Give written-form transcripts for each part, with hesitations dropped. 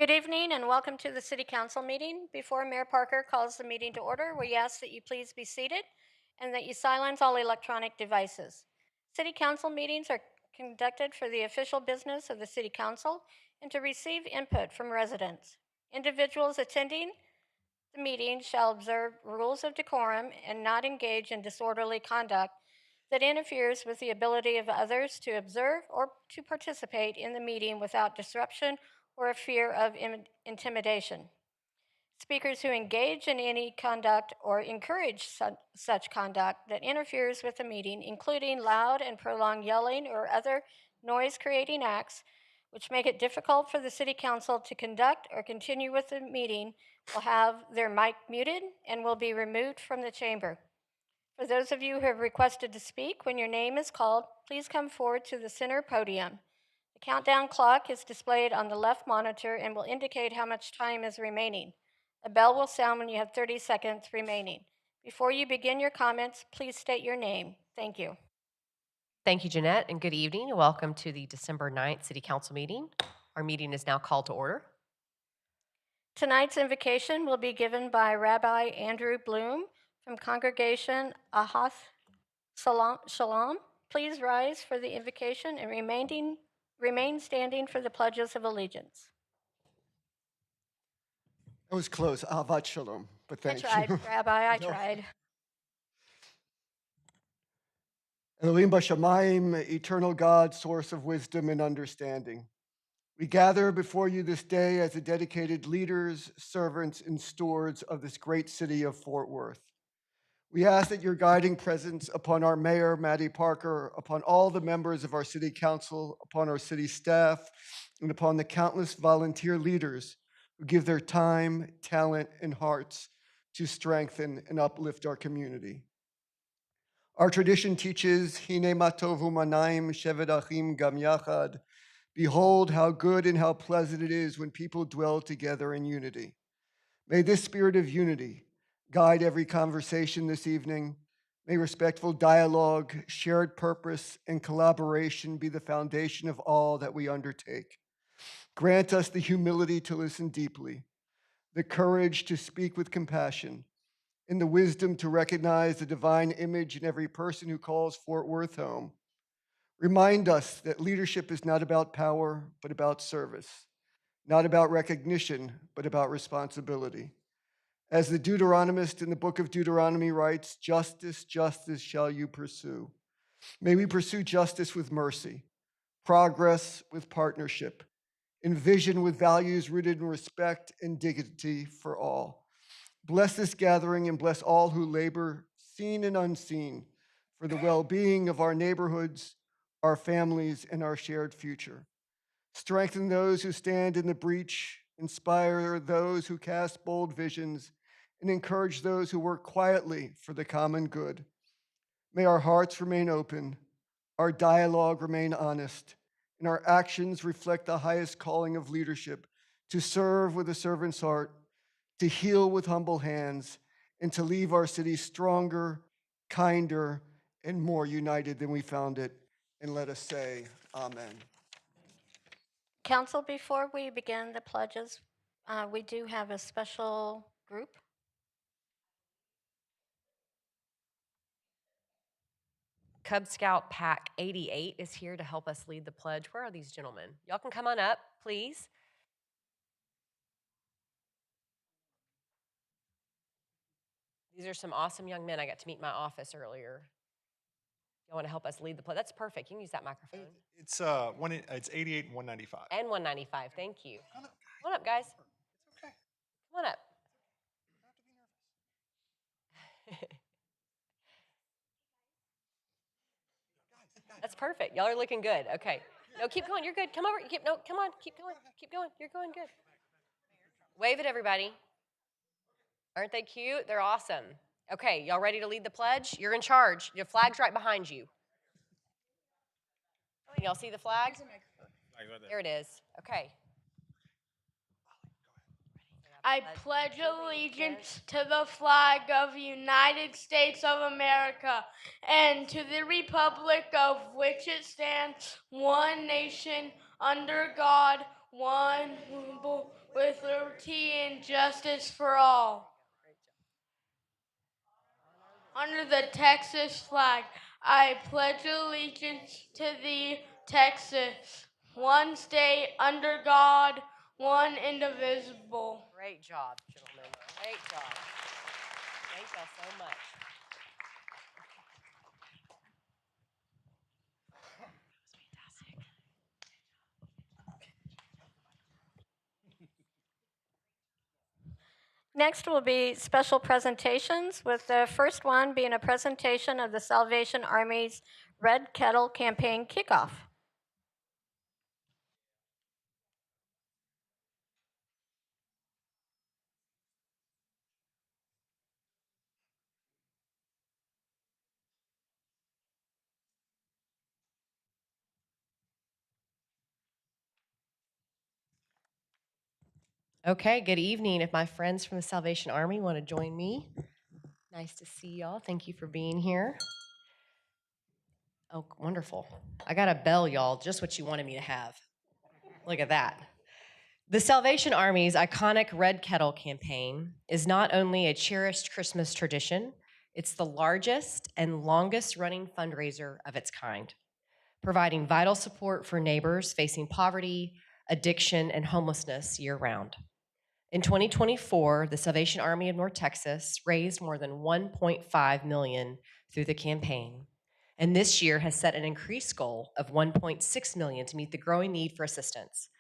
Good evening and welcome to the City Council meeting. Before Mayor Parker calls the meeting to order, we ask that you please be seated and that you silence all electronic devices. City Council meetings are conducted for the official business of the City Council and to receive input from residents. Individuals attending the meeting shall observe rules of decorum and not engage in disorderly conduct that interferes with the ability of others to observe or to participate in the meeting without disruption or a fear of intimidation. Speakers who engage in any conduct or encourage such conduct that interferes with the meeting, including loud and prolonged yelling or other noise creating acts, which make it difficult for the City Council to conduct or continue with the meeting, will have their mic muted and will be removed from the chamber. For those of you who have requested to speak, when your name is called, please come forward to the center podium. The countdown clock is displayed on the left monitor and will indicate how much time is remaining. A bell will sound when you have 30 seconds remaining. Before you begin your comments, please state your name. Thank you. Thank you, Jeanette, and good evening, and welcome to the December 9th City Council meeting. Our meeting is now called to order. Tonight's invocation will be given by Rabbi Andrew Bloom from Congregation Ahath Shalom. Please rise for the invocation and remain standing for the pledges of allegiance. That was close. Ahavat Shalom, but I thank tried, you. Rabbi, I No. tried. Elohim Bashamayim, eternal God, source of wisdom and understanding. We gather before you this day as the dedicated leaders, servants, and stewards of this great city of Fort Worth. We ask that your guiding presence upon our mayor, Maddie Parker, upon all the members of our city council, upon our city staff, and upon the countless volunteer leaders who give their time, talent, and hearts to strengthen and uplift our community. Our tradition teaches, Hine matov u'manayim shevet achim gam yachad. Behold how good and how pleasant it is when people dwell together in unity. May this spirit of unity guide every conversation this evening. May respectful dialogue, shared purpose, and collaboration be the foundation of all that we undertake. Grant us the humility to listen deeply, the courage to speak with compassion, and the wisdom to recognize the divine image in every person who calls Fort Worth home. Remind us that leadership is not about power, but about service, not about recognition, but about responsibility. As the Deuteronomist in the book of Deuteronomy writes, justice, justice shall you pursue. May we pursue justice with mercy, progress with partnership, and vision with values rooted in respect and dignity for all. Bless this gathering and bless all who labor, seen and unseen, for the well-being of our neighborhoods, our families, and our shared future. Strengthen those who stand in the breach, inspire those who cast bold visions, and encourage those who work quietly for the common good. May our hearts remain open, our dialogue remain honest, and our actions reflect the highest calling of leadership, to serve with a servant's heart, to heal with humble hands, and to leave our city stronger, kinder, and more united than we found it. And let us say, Amen. Council, before we begin the pledges, we do have a special group. Cub Scout Pack 88 is here to help us lead the pledge. Where are these gentlemen? Y'all can come on up, please. These are some awesome young men I got to meet in my office earlier. Y'all want to help us lead the pledge? That's perfect. You can use that microphone. It's 88 and 195. And 195. Thank you. Come on up, guys. It's okay. Come on up. Don't have to be nervous. That's perfect. Y'all are looking good. Okay. No, keep going. You're good. Come over. Come on. Keep going. Keep going. You're going good. Wave at everybody. Aren't they cute? They're awesome. Okay, y'all ready to lead the pledge? You're in charge. Your flag's right behind you. Y'all see the flag? There it is. Okay. I pledge allegiance to the flag of the United States of America and to the republic of which it stands, one nation, under God, with liberty and justice for all. Under the Texas flag, I pledge allegiance to the Texas, one state under God, one indivisible. Great job, gentlemen. Great job. Thank y'all so much. Next will be special presentations, with the first one being a presentation of the Salvation Army's Red Kettle Campaign kickoff. Okay, good evening. If my friends from the Salvation Army want to join me, nice to see y'all. Thank you for being here. Oh, wonderful. I got a bell, y'all, just what you wanted me to have. Look at that. The Salvation Army's iconic Red Kettle campaign is not only a cherished Christmas tradition, it's the largest and longest running fundraiser of its kind, providing vital support for neighbors facing poverty, addiction, and homelessness year round. In 2024, the Salvation Army of North Texas raised more than $1.5 million through the campaign, and this year has set an increased goal of $1.6 million to meet the growing need for assistance.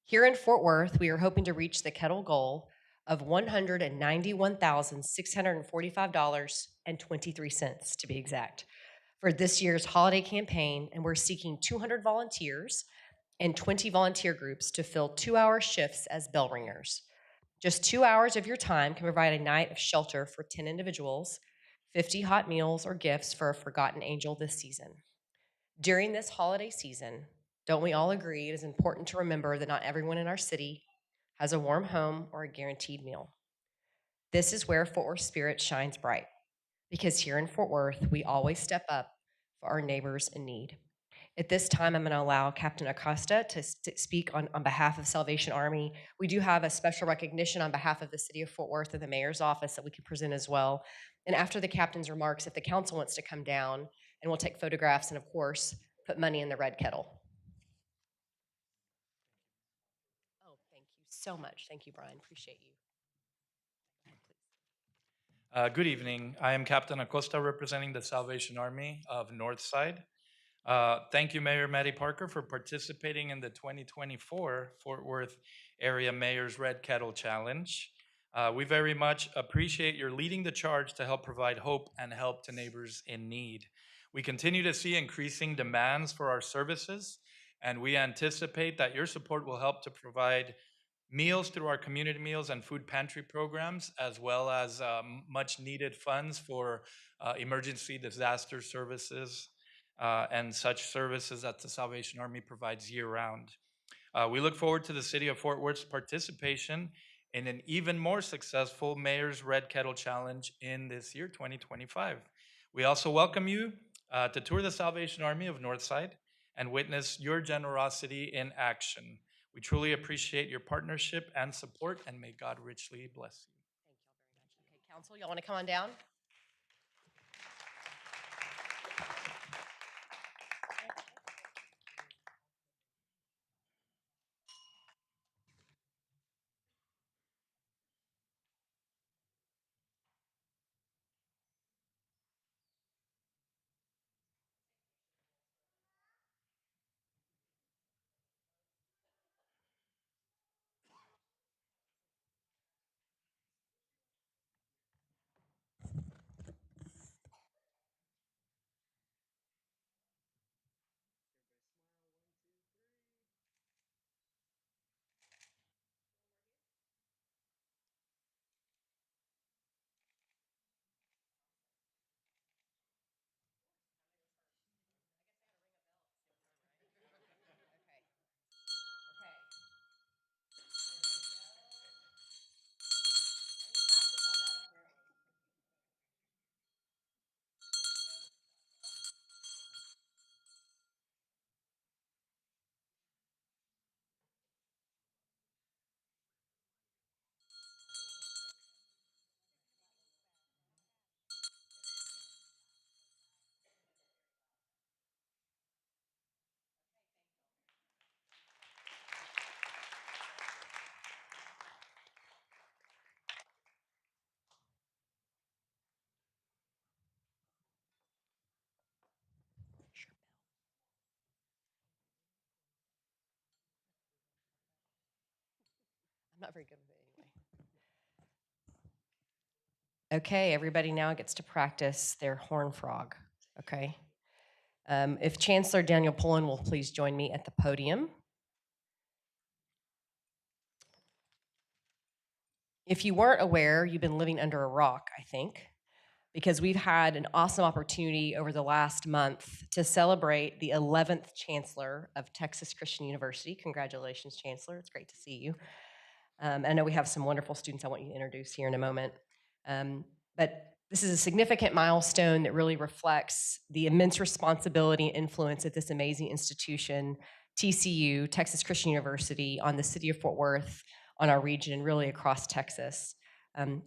Here in Fort Worth, we are hoping to reach the kettle goal of $191,645.23 to be exact for this year's holiday campaign, and we're seeking 200 volunteers and 20 volunteer groups to fill 2-hour shifts as bell ringers. Just 2 hours of your time can provide a night of shelter for 10 individuals, 50 hot meals or gifts for a forgotten angel this season. During this holiday season, don't we all agree it is important to remember that not everyone in our city has a warm home or a guaranteed meal? This is where Fort Worth Spirit shines bright, because here in Fort Worth, we always step up for our neighbors in need. At this time, I'm going to allow Captain Acosta to speak on behalf of Salvation Army. We do have a special recognition on behalf of the City of Fort Worth and the Mayor's office that we can present as well. And after the captain's remarks, if the council wants to come down, and we'll take photographs and, of course, put money in the red kettle. Oh, thank you so much. Thank you, Brian. Appreciate you. Good evening. I am Captain Acosta, representing the Salvation Army of Northside. Thank you, Mayor Maddie Parker, for participating in the 2024 Fort Worth Area Mayor's Red Kettle Challenge. We very much appreciate your leading the charge to help provide hope and help to neighbors in need. We continue to see increasing demands for our services, and we anticipate that your support will help to provide meals through our community meals and food pantry programs, as well as much needed funds for emergency disaster services and such services that the Salvation Army provides year round. We look forward to the City of Fort Worth's participation in an even more successful Mayor's Red Kettle Challenge in this year, 2025. We also welcome you to tour the Salvation Army of Northside and witness your generosity in action. We truly appreciate your partnership and support, and may God richly bless you. Thank y'all very much. Okay, council, y'all want to come on down? not very good with it anyway. Okay, everybody now gets to practice their horn frog. Okay. If Chancellor Daniel Pullen will please join me at the podium. If you weren't aware, you've been living under a rock, I think, because we've had an awesome opportunity over the last month to celebrate the 11th Chancellor of Texas Christian University. Congratulations, Chancellor. It's great to see you. I know we have some wonderful students I want you to introduce here in a moment. But this is a significant milestone that really reflects the immense responsibility and influence of this amazing institution, TCU, Texas Christian University, on the city of Fort Worth, on our region, and really across Texas.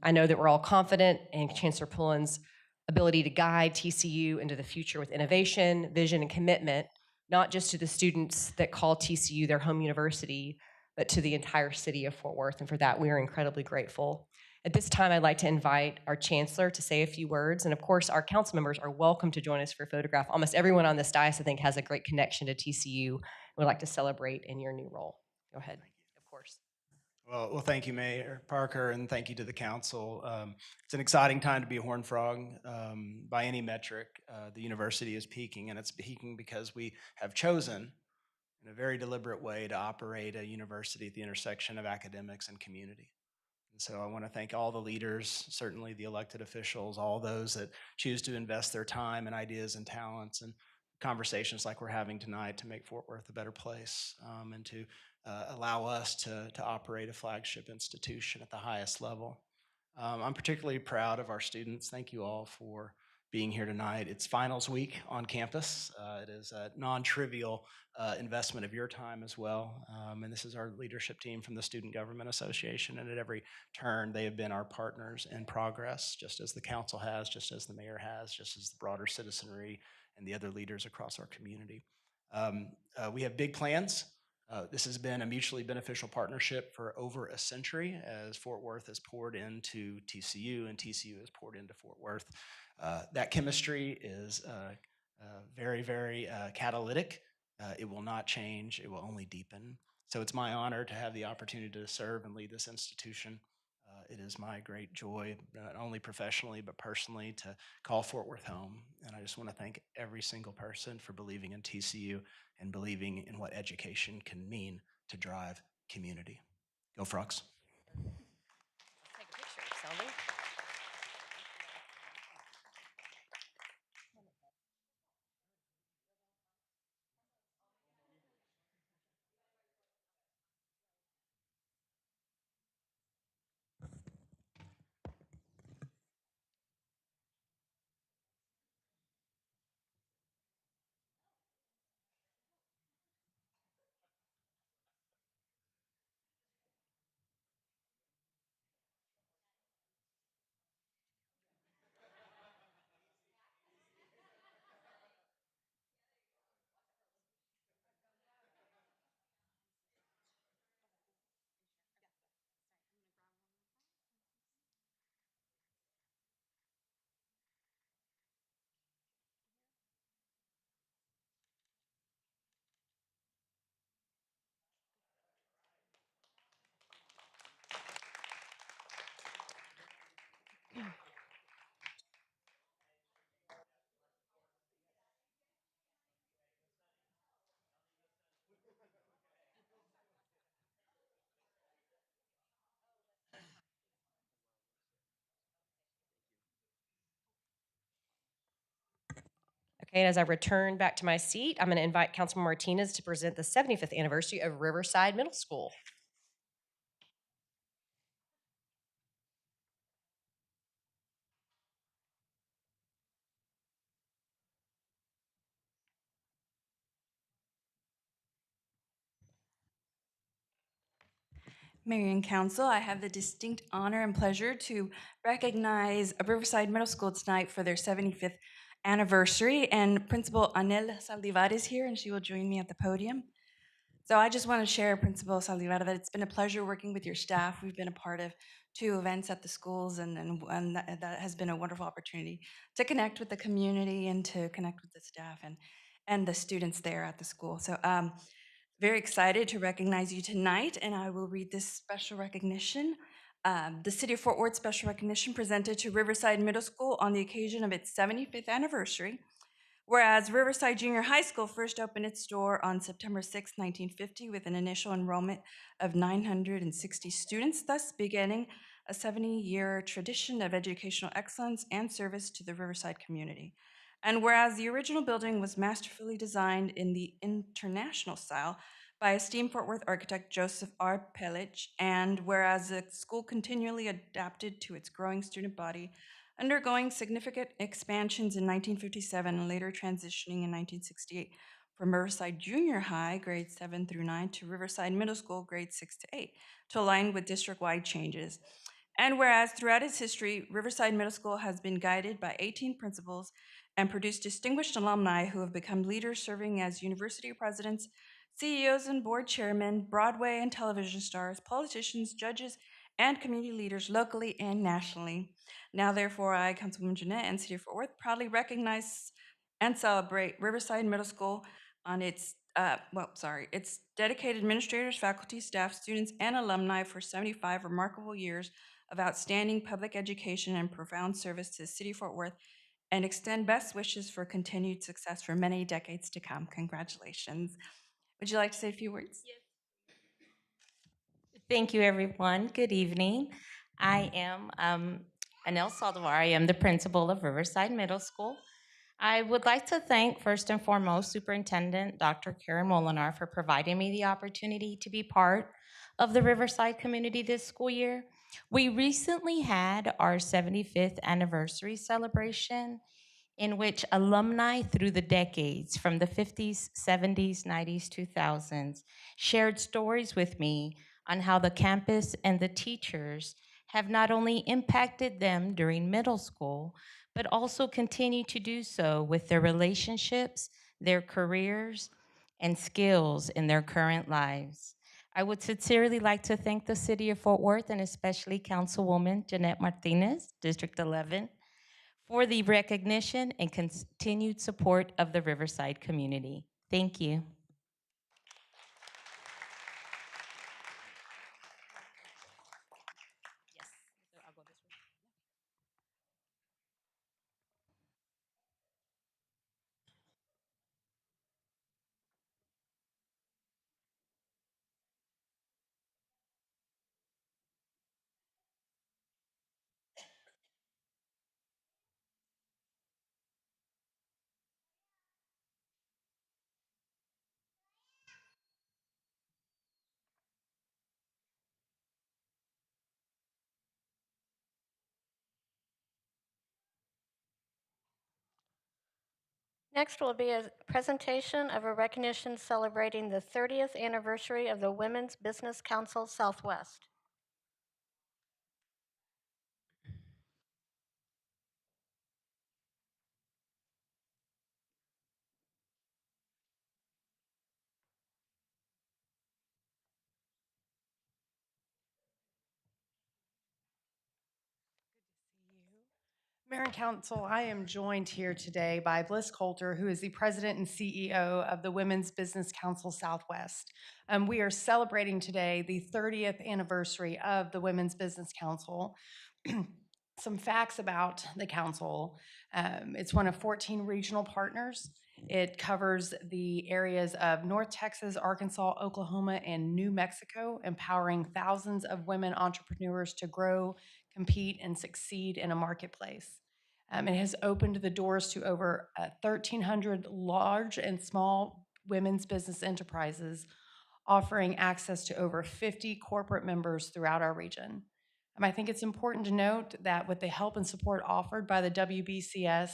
I know that we're all confident in Chancellor Pullen's ability to guide TCU into the future with innovation, vision, and commitment, not just to the students that call TCU their home university, but to the entire city of Fort Worth. And for that, we are incredibly grateful. At this time, I'd like to invite our chancellor to say a few words. And of course, our council members are welcome to join us for a photograph. Almost everyone on this dais, I think, has a great connection to TCU. We'd like to celebrate in your new role. Go ahead, of course. Well, thank you, Mayor Parker, and thank you to the council. It's an exciting time to be a Horned Frog. By any metric, the university is peaking, and it's peaking because we have chosen in a very deliberate way to operate a university at the intersection of academics and community. And so I want to thank all the leaders, certainly the elected officials, all those that choose to invest their time and ideas and talents and conversations like we're having tonight to make Fort Worth a better place, and to allow us to operate a flagship institution at the highest level. I'm particularly proud of our students. Thank you all for being here tonight. It's finals week on campus. It is a non-trivial investment of your time as well. And this is our leadership team from the Student Government Association. And at every turn, they have been our partners in progress, just as the council has, just as the mayor has, just as the broader citizenry and the other leaders across our community. We have big plans. This has been a mutually beneficial partnership for over a century as Fort Worth has poured into TCU and TCU has poured into Fort Worth. That chemistry is very, very catalytic. It will not change. It will only deepen. So it's my honor to have the opportunity to serve and lead this institution. It is my great joy, not only professionally, but personally, to call Fort Worth home. And I just want to thank every single person for believing in TCU and believing in what education can mean to drive community. Go Frogs. Let's take a picture, Selby. Okay, and as I return back to my seat, I'm going to invite Councilman Martinez to present the 75th anniversary of Riverside Middle School. Mayor and Council, I have the distinct honor and pleasure to recognize Riverside Middle School tonight for their 75th anniversary, and Principal Anel Saldivar is here, and she will join me at the podium. So I just want to share, Principal Saldivar, that it's been a pleasure working with your staff. We've been a part of 2 events at the schools, and that has been a wonderful opportunity to connect with the community and to connect with the staff and the students there at the school. So Very excited to recognize you tonight, and I will read this special recognition. The City of Fort Worth special recognition presented to Riverside Middle School on the occasion of its 75th anniversary. Whereas Riverside Junior High School first opened its door on September 6, 1950, with an initial enrollment of 960 students, thus beginning a 70-year tradition of educational excellence and service to the Riverside community. And whereas the original building was masterfully designed in the international style by esteemed Fort Worth architect Joseph R. Pellich, and whereas the school continually adapted to its growing student body, undergoing significant expansions in 1957 and later transitioning in 1968 from Riverside Junior High, grades 7 through 9, to Riverside Middle School, grades 6 to 8, to align with district-wide changes. And whereas throughout its history, Riverside Middle School has been guided by 18 principals and produced distinguished alumni who have become leaders serving as university presidents, CEOs and board chairmen, Broadway and television stars, politicians, judges, and community leaders locally and nationally. Now, therefore, I, Councilwoman Jeanette, and City of Fort Worth proudly recognize and celebrate Riverside Middle School on its its dedicated administrators, faculty, staff, students, and alumni for 75 remarkable years of outstanding public education and profound service to the City of Fort Worth, and extend best wishes for continued success for many decades to come. Congratulations. Would you like to say a few words? Yes. Thank you, everyone. Good evening. I am Anel Saldivar. I am the principal of Riverside Middle School. I would like to thank, first and foremost, Superintendent Dr. Karen Molinar for providing me the opportunity to be part of the Riverside community this school year. We recently had our 75th anniversary celebration, in which alumni through the decades from the 50s, 70s, 90s, 2000s shared stories with me on how the campus and the teachers have not only impacted them during middle school, but also continue to do so with their relationships, their careers, and skills in their current lives. I would sincerely like to thank the City of Fort Worth and especially Councilwoman Jeanette Martinez, District 11, for the recognition and continued support of the Riverside community. Thank you. Next will be a presentation of a recognition celebrating the 30th anniversary of the Women's Business Council Southwest. Mayor and Council, I am joined here today by Bliss Coulter, who is the President and CEO of the Women's Business Council Southwest. We are celebrating today the 30th anniversary of the Women's Business Council. Some facts about the council. It's one of 14 regional partners. It covers the areas of North Texas, Arkansas, Oklahoma, and New Mexico, empowering thousands of women entrepreneurs to grow, compete, and succeed in a marketplace. It has opened the doors to over 1,300 large and small women's business enterprises, offering access to over 50 corporate members throughout our region. I think it's important to note that with the help and support offered by the WBCS,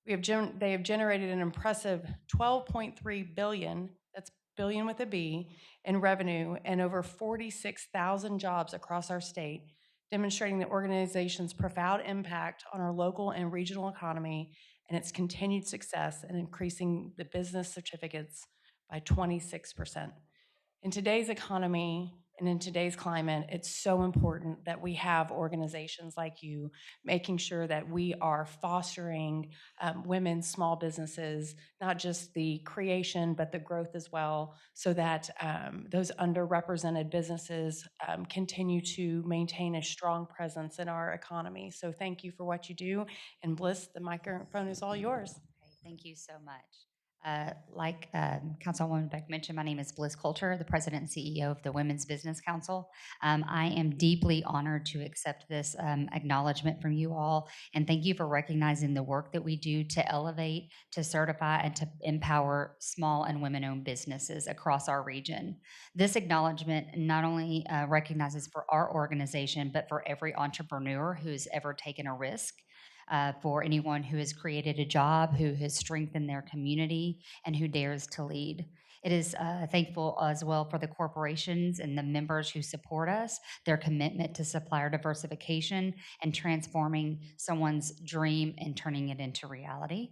they have generated an impressive $12.3 billion, that's billion with a B, in revenue and over 46,000 jobs across our state, demonstrating the organization's profound impact on our local and regional economy and its continued success in increasing the business certificates by 26%. In today's economy, And in today's climate, it's so important that we have organizations like you making sure that we are fostering women's small businesses, not just the creation, but the growth as well, so that those underrepresented businesses continue to maintain a strong presence in our economy. So thank you for what you do. And Bliss, the microphone is all yours. Okay, thank you so much. Like Councilwoman Beck mentioned, my name is Bliss Coulter, the President and CEO of the Women's Business Council. I am deeply honored to accept this acknowledgement from you all, and thank you for recognizing the work that we do to elevate, to certify, and to empower small and women-owned businesses across our region. This acknowledgement not only recognizes for our organization, but for every entrepreneur who's ever taken a risk. For anyone who has created a job, who has strengthened their community, and who dares to lead. It is thankful as well for the corporations and the members who support us, their commitment to supplier diversification and transforming someone's dream and turning it into reality.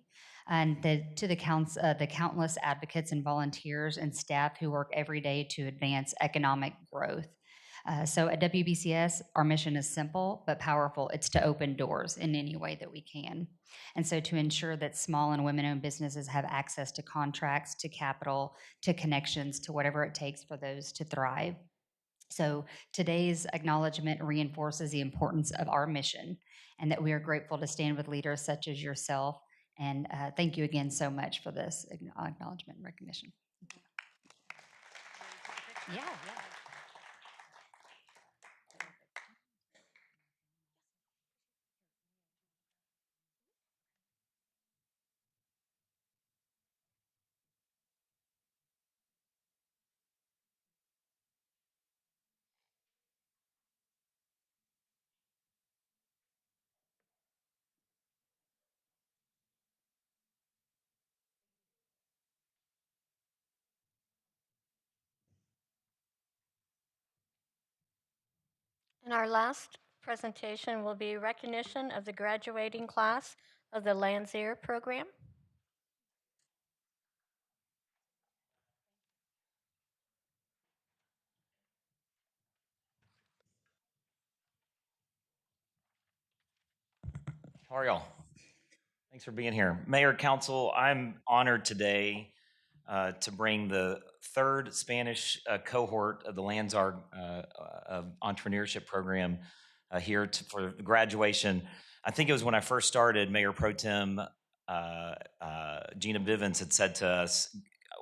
And to the countless advocates and volunteers and staff who work every day to advance economic growth. So at WBCS, our mission is simple but powerful. It's to open doors in any way that we can. And so to ensure that small and women-owned businesses have access to contracts, to capital, to connections, to whatever it takes for those to thrive. So today's acknowledgement reinforces the importance of our mission and that we are grateful to stand with leaders such as yourself. And thank you again so much for this acknowledgement and recognition. Yeah. And our last presentation will be recognition of the graduating class of the Landseer program. How are y'all? Thanks for being here. Mayor, Council, I'm honored today to bring the third Spanish cohort of the Landsar entrepreneurship program here for graduation. I think it was when I first started, Mayor Pro Tem Gina Bivens had said to us,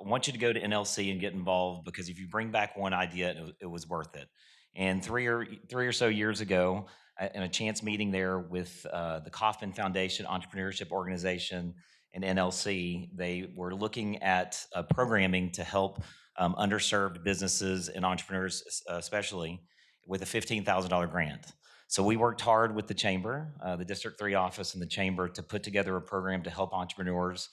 I want you to go to NLC and get involved because if you bring back one idea, it was worth it. And three or so years ago, in a chance meeting there with the Kauffman Foundation Entrepreneurship Organization and NLC, they were looking at programming to help underserved businesses and entrepreneurs, especially with a $15,000 grant. So we worked hard with the Chamber, the District 3 office and the Chamber to put together a program to help entrepreneurs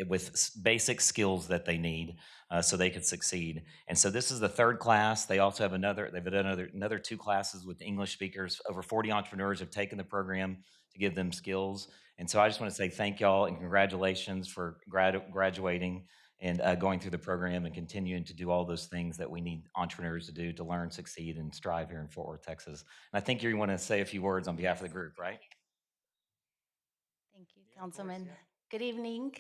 with basic skills that they need so they could succeed. And so this is the third class. They also have they've done another two classes with English speakers. Over 40 entrepreneurs have taken the program to give them skills. And so I just want to say thank y'all and congratulations for graduating and going through the program and continuing to do all those things that we need entrepreneurs to do to learn, succeed, and strive here in Fort Worth, Texas. And I think you want to say a few words on behalf of the group, right? Thank you, Councilman. Good evening,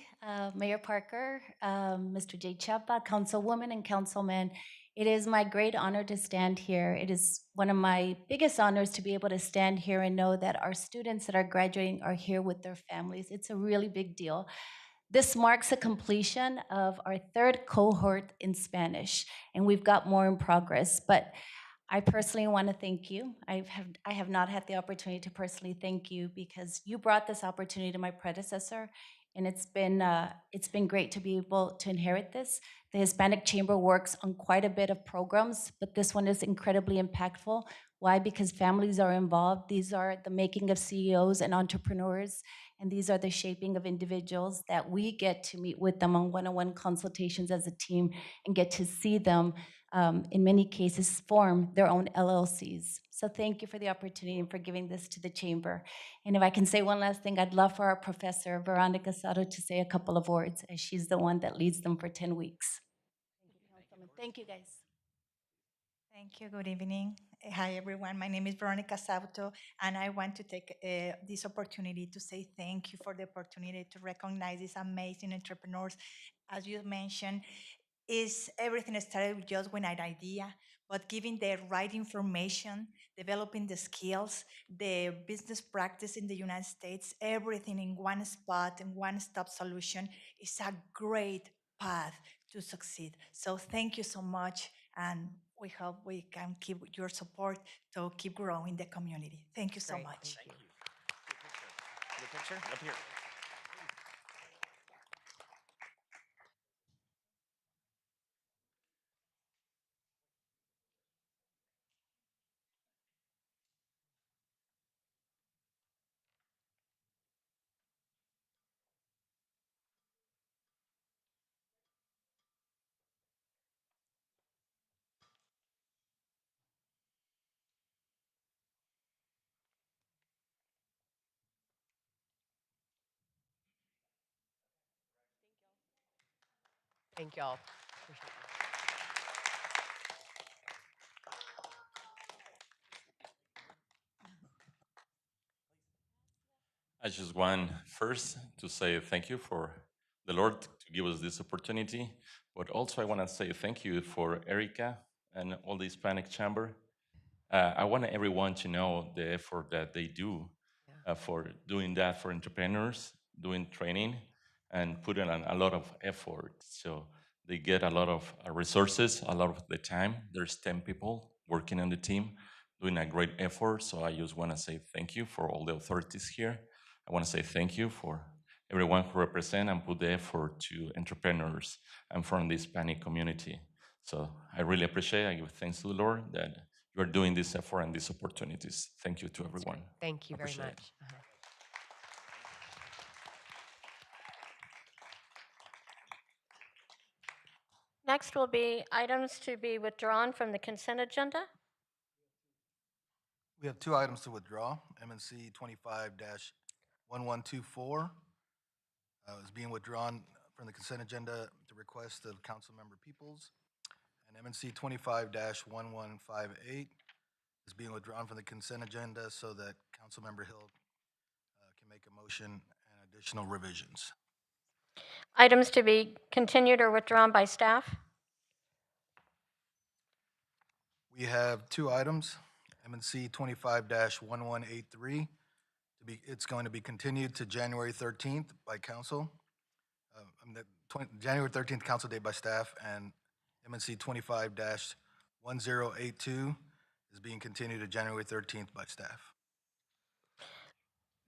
Mayor Parker, Mr. J. Chapa, Councilwoman and Councilman. It is my great honor to stand here. It is one of my biggest honors to be able to stand here and know that our students that are graduating are here with their families. It's a really big deal. This marks a completion of our third cohort in Spanish, and we've got more in progress. But I personally want to thank you. I have not had the opportunity to personally thank you because you brought this opportunity to my predecessor, and it's been great to be able to inherit this. The Hispanic Chamber works on quite a bit of programs, but this one is incredibly impactful. Why? Because families are involved. These are the making of CEOs and entrepreneurs, and these are the shaping of individuals that we get to meet with them on one-on-one consultations as a team and get to see them, in many cases, form their own LLCs. So thank you for the opportunity and for giving this to the Chamber. And if I can say one last thing, I'd love for our professor, Veronica Sato, to say a couple of words, as she's the one that leads them for 10 weeks. Thank you, Councilman. Thank you, guys. Thank you. Good evening. Hi, everyone. My name is Veronica Sauto, and I want to take this opportunity to say thank you for the opportunity to recognize these amazing entrepreneurs. As you mentioned, is everything started with just with an idea, but giving the right information, developing the skills, the business practice in the United States, everything in one spot and one-stop solution is a great path to succeed. So thank you so much, and we hope we can keep your support to keep growing the community. Thank you so Great, much. thank you. Good picture? Up here. Thank y'all. I just want first to say thank you for the Lord to give us this opportunity, but also I want to say thank you for Erica and all the Hispanic Chamber. I want everyone to know the effort that they do for doing that for entrepreneurs, doing training, and putting in a lot of effort. So they get a lot of resources, a lot of the time. There's 10 people working on the team, doing a great effort. So I just want to say thank you for all the authorities here. I want to say thank you for everyone who represent and put the effort to entrepreneurs and from the Hispanic community. So I really appreciate it. I give thanks to the Lord that you are doing this effort and these opportunities. Thank you to everyone. Thank you very Appreciate much. it. Next will be items to be withdrawn from the consent agenda. We have two items to withdraw. MNC 25-1124 is being withdrawn from the consent agenda at the request of Councilmember Peoples. And MNC 25-1158 is being withdrawn from the consent agenda so that Councilmember Hill can make a motion and additional revisions. Items to be continued or withdrawn by staff. We have two items. MNC 25-1183. It's going to be continued to January 13th by council. January 13th council date by staff, and MNC 25-1082 is being continued to January 13th by staff.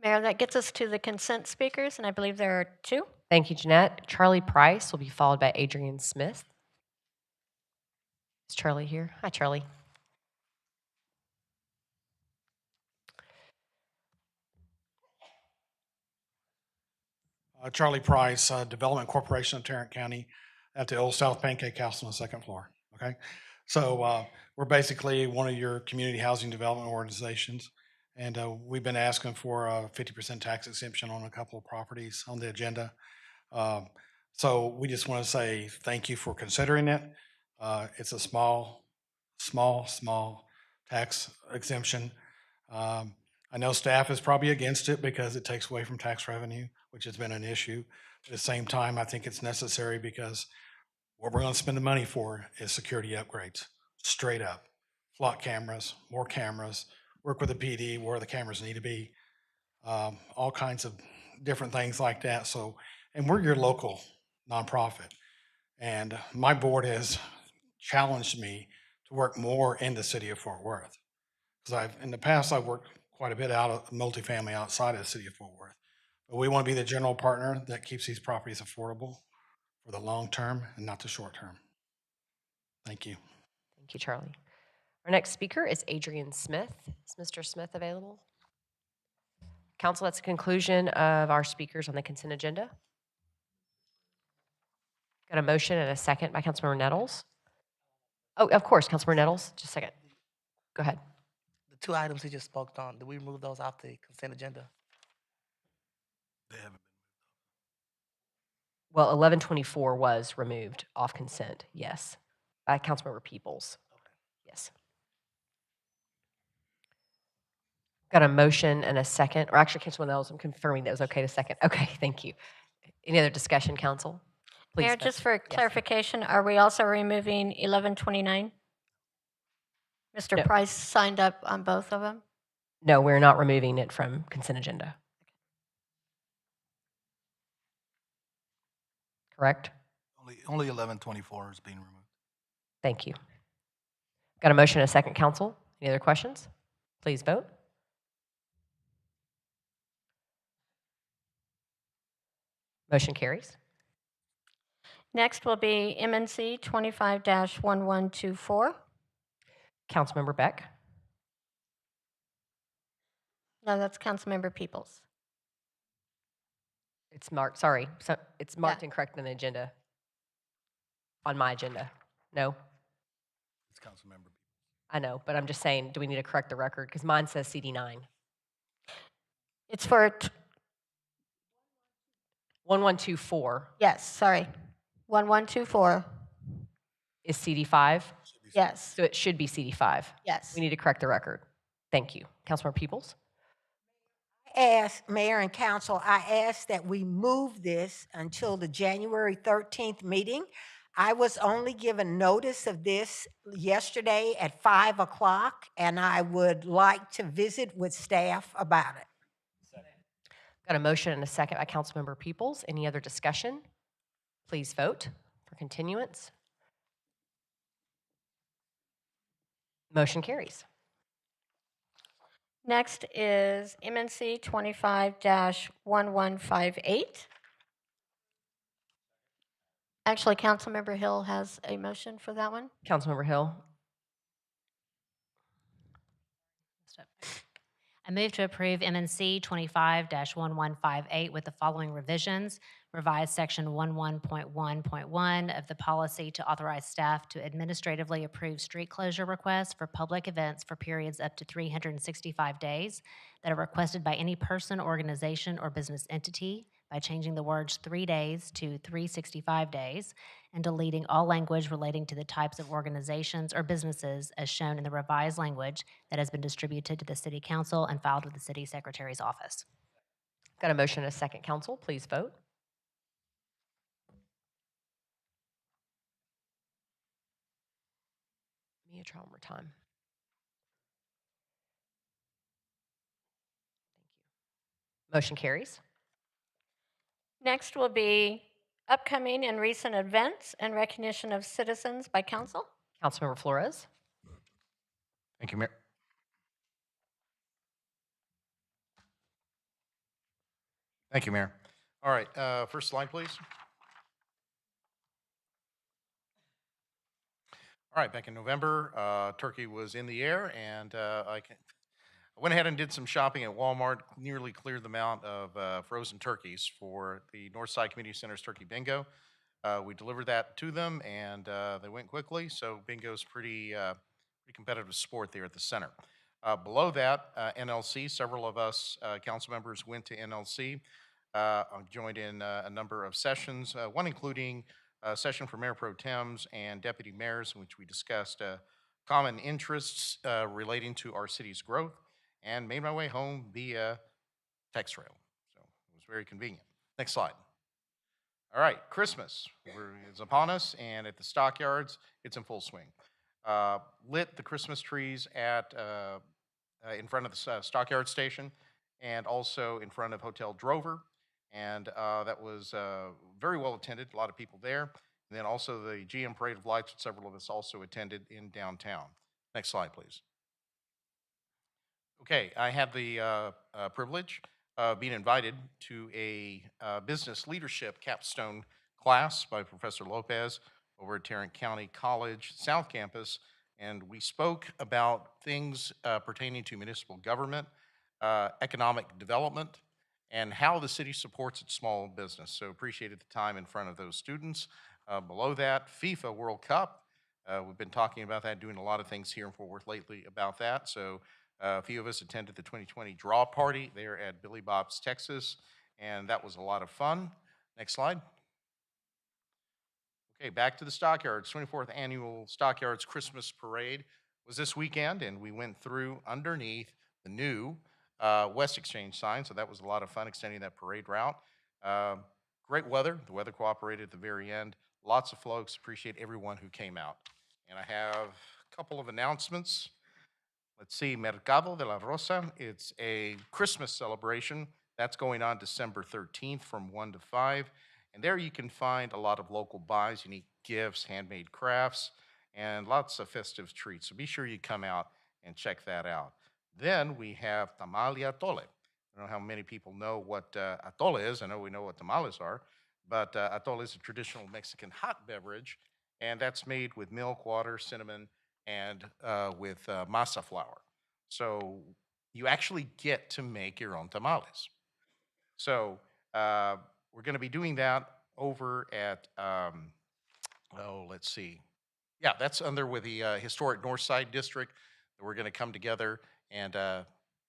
Mayor, that gets us to the consent speakers, and I believe there are two. Thank you, Jeanette. Charlie Price will be followed by Adrian Smith. Is Charlie here? Hi, Charlie. Charlie Price, Development Corporation of Tarrant County, at the Old South Pancake House on the second floor. Okay, so we're basically one of your community housing development organizations, and we've been asking for a 50% tax exemption on a couple of properties on the agenda. So we just want to say thank you for considering it. It's a small tax exemption. I know staff is probably against it because it takes away from tax revenue, which has been an issue. At the same time, I think it's necessary because what we're going to spend the money for is security upgrades, straight up. Flock cameras, more cameras, work with the PD where the cameras need to be, all kinds of different things like that. So, and we're your local nonprofit. And my board has challenged me to work more in the city of Fort Worth. Because in the past, I've worked quite a bit out of multifamily outside of the city of Fort Worth. But we want to be the general partner that keeps these properties affordable for the long term and not the short term. Thank you. Thank you, Charlie. Our next speaker is Adrian Smith. Is Mr. Smith available? Council, that's the conclusion of our speakers on the consent agenda. Got a motion and a second by Councilmember Nettles. Oh, of course, Councilmember Nettles. Just a second. Go ahead. The two items he just spoke on, did we remove those off the consent agenda? They haven't been. Well, 1124 was removed off consent, yes, by Councilmember Peoples. Yes. Got a motion and a second, or actually, Councilwoman Ellis, I'm confirming that it was okay to second. Okay, thank you. Any other discussion, council? Please Mayor, vote. just for Yes. clarification, are we also removing 1129? Mr. No. Price signed up on both of them? No, we're not removing it from consent agenda. Correct? Only 1124 is being removed. Thank you. Got a motion and a second, council. Any other questions? Please vote. Motion carries. Next will be MNC 25-1124. Councilmember Beck. No, that's Councilmember Peoples. It's marked, sorry, so it's marked incorrect on the agenda. On my agenda. No? It's Councilmember. I know, but I'm just saying, do we need to correct the record? Because mine says CD9. It's for, 1124 yes, sorry. 1124, is CD5, yes, so it should be CD5. yes. We need to correct the record. Thank you. Councilmember Peoples? Mayor and council, I ask that we move this until the January 13th meeting. I was only given notice of this yesterday at 5 o'clock, and I would like to visit with staff about it. Got a motion and a second by Councilmember Peoples. Any other discussion? Please vote for continuance. Motion carries. Next is MNC 25-1158. Actually, Councilmember Hill has a motion for that one. Councilmember Hill? I move to approve MNC 25-1158 with the following revisions. Revise section 11.1.1 of the policy to authorize staff to administratively approve street closure requests for public events for periods up to 365 days that are requested by any person, organization, or business entity by changing the words 3 days to 365 days and deleting all language relating to the types of organizations or businesses as shown in the revised language that has been distributed to the City Council and filed with the City Secretary's office. Got a motion and a second, council. Please vote. Let me try one more time. Thank you. Motion carries. Next will be upcoming and recent events and recognition of citizens by council. Councilmember Flores? Thank you, Mayor. Thank you, Mayor. All right, first slide, please. All right, back in November, turkey was in the air, and I went ahead and did some shopping at Walmart, nearly cleared the amount of frozen turkeys for the Northside Community Center's Turkey Bingo. We delivered that to them, and they went quickly, so bingo's pretty competitive sport there at the center. Below that, NLC, several of us council members went to NLC, joined in a number of sessions, one including a session for Mayor Pro Tems and Deputy Mayors, in which we discussed common interests relating to our city's growth, and made my way home via text rail. So it was very convenient. Next slide. All right, Christmas is upon us, and at the stockyards, it's in full swing. Lit the Christmas trees at in front of the stockyard station, and also in front of Hotel Drover, and that was very well attended. A lot of people there. And then also the GM Parade of Lights, which several of us also attended in downtown. Next slide, please. Okay, I have the privilege of being invited to a business leadership capstone class by Professor Lopez over at Tarrant County College South Campus, and we spoke about things pertaining to municipal government, economic development, and how the city supports its small business. So appreciated the time in front of those students. Below that, FIFA World Cup. We've been talking about that, doing a lot of things here in Fort Worth lately about that. So a few of us attended the 2020 draw party there at Billy Bob's, Texas, and that was a lot of fun. Next slide. Okay, back to the Stockyards. 24th Annual Stockyards Christmas Parade was this weekend, and we went through underneath the new West Exchange sign, so that was a lot of fun extending that parade route. Great weather. The weather cooperated at the very end. Lots of folks. Appreciate everyone who came out. And I have a couple of announcements. Let's see, Mercado de la Rosa. It's a Christmas celebration. That's going on December 13th from 1 to 5. And there you can find a lot of local buys, unique gifts, handmade crafts, and lots of festive treats. So be sure you come out and check that out. Then we have tamal y atole. I don't know how many people know what atole is. I know we know what tamales are, but atole is a traditional Mexican hot beverage, and that's made with milk, water, cinnamon, and with masa flour. So you actually get to make your own tamales. So we're going to be doing that over at, let's see. Yeah, that's under with the historic North Side District. We're going to come together and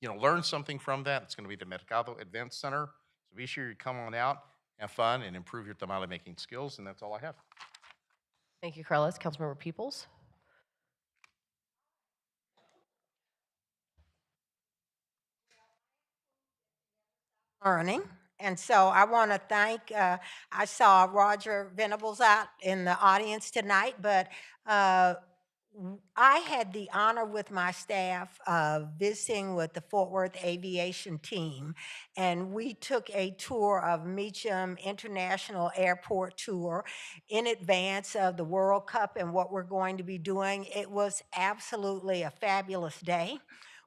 learn something from that. It's going to be the Mercado Event Center. So be sure you come on out, have fun, and improve your tamale making skills. And that's all I have. Thank you, Carlos. Councilmember Peoples. Learning. And so I want to thank, I saw Roger Venables out in the audience tonight, but I had the honor with my staff of visiting with the Fort Worth Aviation team, and we took a tour of Meacham International Airport tour in advance of the World Cup and what we're going to be doing. It was absolutely a fabulous day.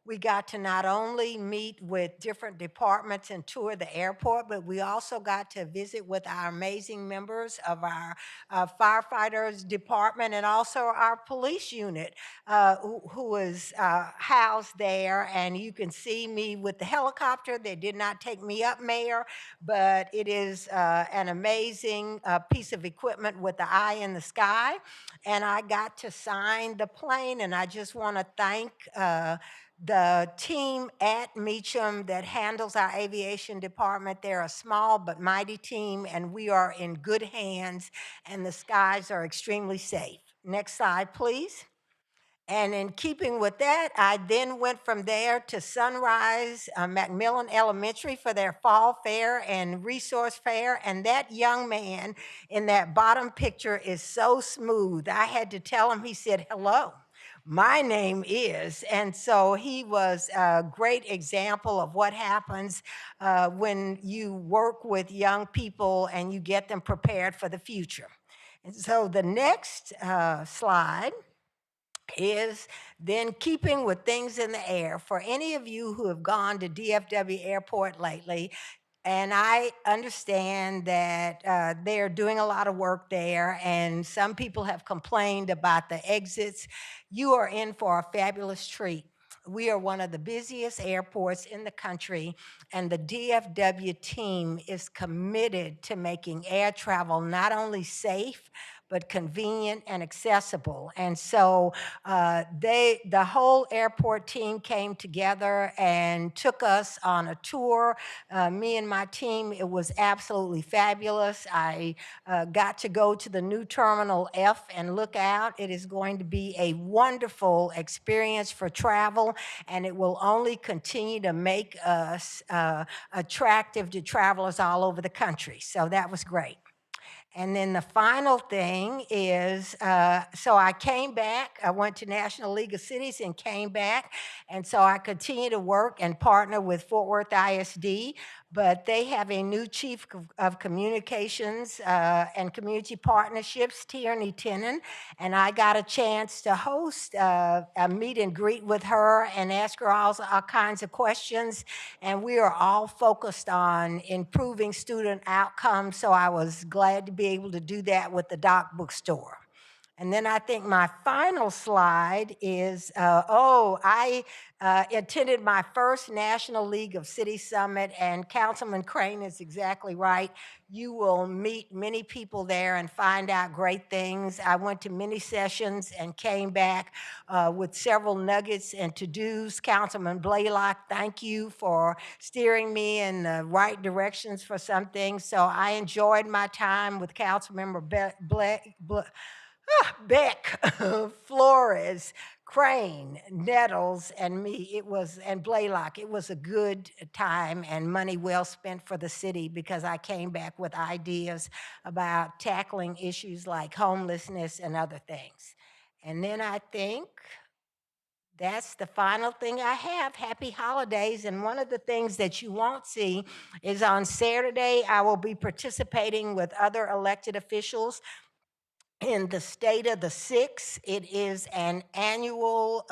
We got to not only meet with different departments and tour the airport, but we also got to visit with our amazing members of our firefighters department and also our police unit who is housed there. And you can see me with the helicopter. They did not take me up, Mayor, but it is an amazing piece of equipment with the eye in the sky. And I got to sign the plane, and I just want to thank the team at Meacham that handles our aviation department. They're a small but mighty team, and we are in good hands, and the skies are extremely safe. Next slide, please. And in keeping with that, I then went from there to Sunrise Macmillan Elementary for their fall fair and resource fair. And that young man in that bottom picture is so smooth. I had to tell him, he said, "Hello. My name is," and so he was a great example of what happens when you work with young people and you get them prepared for the future. And so the next slide is then keeping with things in the air. For any of you who have gone to DFW Airport lately, and I understand that they're doing a lot of work there, and some people have complained about the exits. You are in for a fabulous treat. We are one of the busiest airports in the country, and the DFW team is committed to making air travel not only safe, but convenient and accessible. And so the whole airport team came together and took us on a tour. Me and my team, it was absolutely fabulous. I got to go to the new Terminal F and look out. It is going to be a wonderful experience for travel, and it will only continue to make us attractive to travelers all over the country. So that was great. And then the final thing is, so I came back, I went to National League of Cities and came back, and so I continue to work and partner with Fort Worth ISD, but they have a new chief of communications and community partnerships, Tierney Tenen, and I got a chance to host a meet and greet with her and ask her all kinds of questions, and we are all focused on improving student outcomes, so I was glad to be able to do that with the Doc Bookstore. And then I think my final slide is, I attended my first National League of Cities Summit, and Councilman Crane is exactly right. You will meet many people there and find out great things. I went to many sessions and came back with several nuggets and to-dos. Councilman Blaylock, thank you for steering me in the right directions for some things. So I enjoyed my time with Councilmember Beck Flores, Crane, Nettles, and me, and Blaylock, it was a good time and money well spent for the city because I came back with ideas about tackling issues like homelessness and other things. And then I think that's the final thing I have. Happy holidays. And one of the things that you won't see is on Saturday, I will be participating with other elected officials in the State of the Six. It is an annual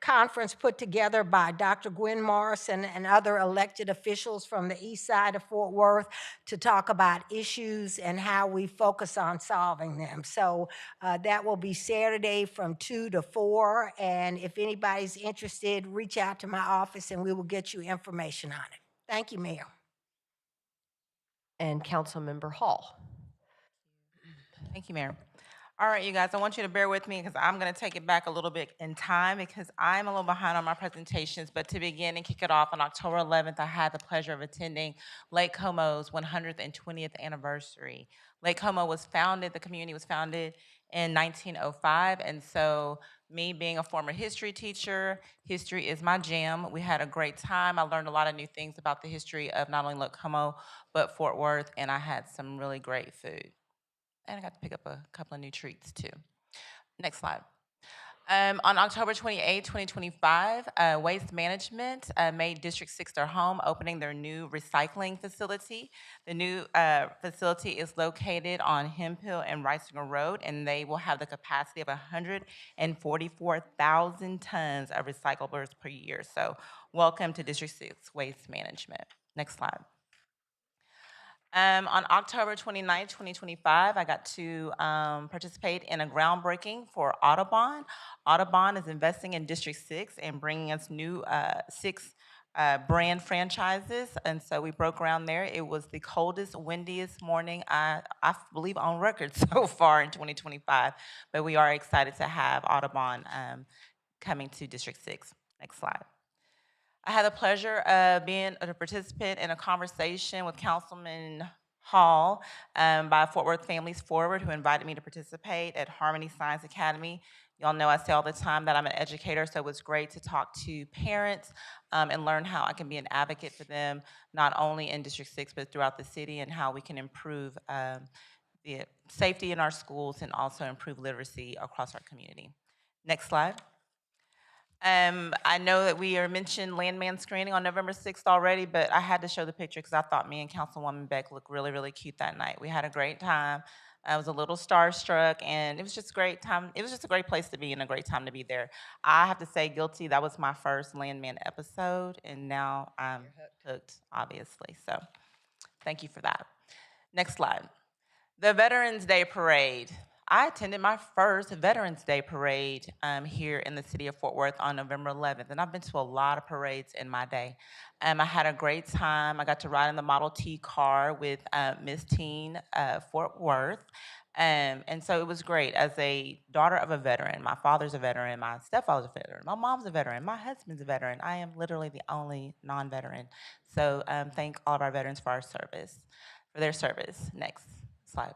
conference put together by Dr. Gwen Morrison and other elected officials from the east side of Fort Worth to talk about issues and how we focus on solving them. So that will be Saturday from 2 to 4. And if anybody's interested, reach out to my office and we will get you information on it. Thank you, Mayor. And Councilmember Hall. Thank you, Mayor. All right, you guys, I want you to bear with me because I'm going to take it back a little bit in time because I'm a little behind on my presentations. But to begin and kick it off, on October 11th, I had the pleasure of attending Lake Como's 120th anniversary. Lake Como was founded, the community was founded in 1905. And so me being a former history teacher, history is my jam. We had a great time. I learned a lot of new things about the history of not only Lake Como, but Fort Worth. And I had some really great food. And I got to pick up a couple of new treats too. Next slide. On October 28, 2025, Waste Management made District 6 their home, opening their new recycling facility. The new facility is located on Hemphill and Riesinger Road, and they will have the capacity of 144,000 tons of recyclables per year. So welcome to District 6 Waste Management. Next slide. On October 29, 2025, I got to participate in a groundbreaking for Audubon. Audubon is investing in District 6 and bringing us new 6 brand franchises. And so we broke ground there. It was the coldest, windiest morning, I believe, on record so far in 2025. But we are excited to have Audubon coming to District 6. Next slide. I had the pleasure of being a participant in a conversation with Councilman Hall by Fort Worth Families Forward, who invited me to participate at Harmony Science Academy. Y'all know I say all the time that I'm an educator, so it was great to talk to parents and learn how I can be an advocate for them, not only in District 6, but throughout the city, and how we can improve the safety in our schools and also improve literacy across our community. Next slide. I know that we are mentioned landman screening on November 6th already, but I had to show the picture because I thought me and Councilwoman Beck looked really, really cute that night. We had a great time. I was a little starstruck, and it was just a great time. It was just a great place to be and a great time to be there. I have to say, guilty, that was my first landman episode, and now I'm hooked, obviously. So thank you for that. Next slide. The Veterans Day Parade. I attended my first Veterans Day parade here in the city of Fort Worth on November 11th, and I've been to a lot of parades in my day. I had a great time. I got to ride in the Model T car with Miss Teen Fort Worth, and so it was great. As a daughter of a veteran, my father's a veteran, my stepfather's a veteran, my mom's a veteran, my husband's a veteran. I am literally the only non-veteran. So thank all of our veterans for their service. Next slide.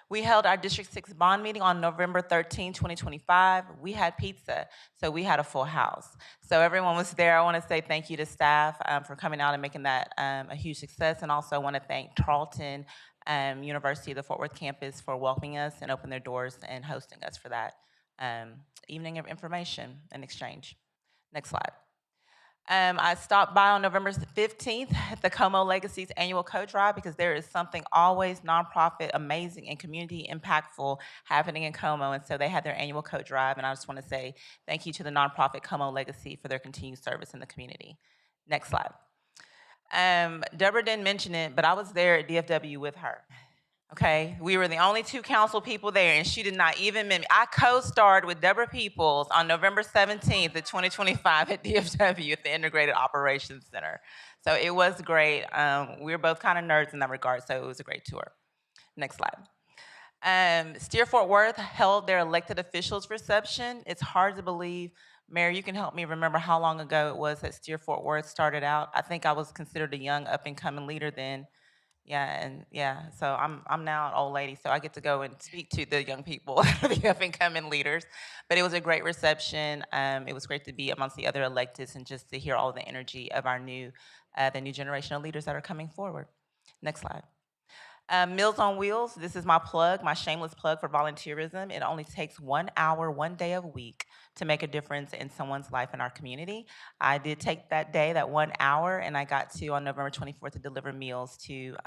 We held our District 6 bond meeting on November 13, 2025. We had pizza, so we had a full house. So everyone was there. I want to say thank you to staff for coming out and making that a huge success, and also I want to thank Tarleton University of the Fort Worth campus for welcoming us and opening their doors and hosting us for that evening of information and exchange. Next slide. I stopped by on November 15th at the Como Legacies annual coat drive because there is something always nonprofit, amazing, and community impactful happening in Como. And so they had their annual coat drive. And I just want to say thank you to the nonprofit Como Legacy for their continued service in the community. Next slide. Deborah didn't mention it, but I was there at DFW with her. Okay, we were the only 2 council people there, and she did not even mimic. I co-starred with Deborah Peoples on November 17th of 2025 at DFW at the Integrated Operations Center. So it was great. We were both kind of nerds in that regard, so it was a great tour. Next slide. Steer Fort Worth held their elected officials reception. It's hard to believe. Mayor, you can help me remember how long ago it was that Steer Fort Worth started out. I think I was considered a young up-and-coming leader then. So I'm now an old lady, so I get to go and speak to the young people, the up and coming leaders. But it was a great reception. It was great to be amongst the other electeds and just to hear all the energy of our the new generation of leaders that are coming forward. Next slide. Meals on Wheels, this is my plug, my shameless plug for volunteerism. It only takes 1 hour, 1 day a week to make a difference in someone's life in our community. I did take that day, that 1 hour, and I got to, on November 24th, to deliver meals to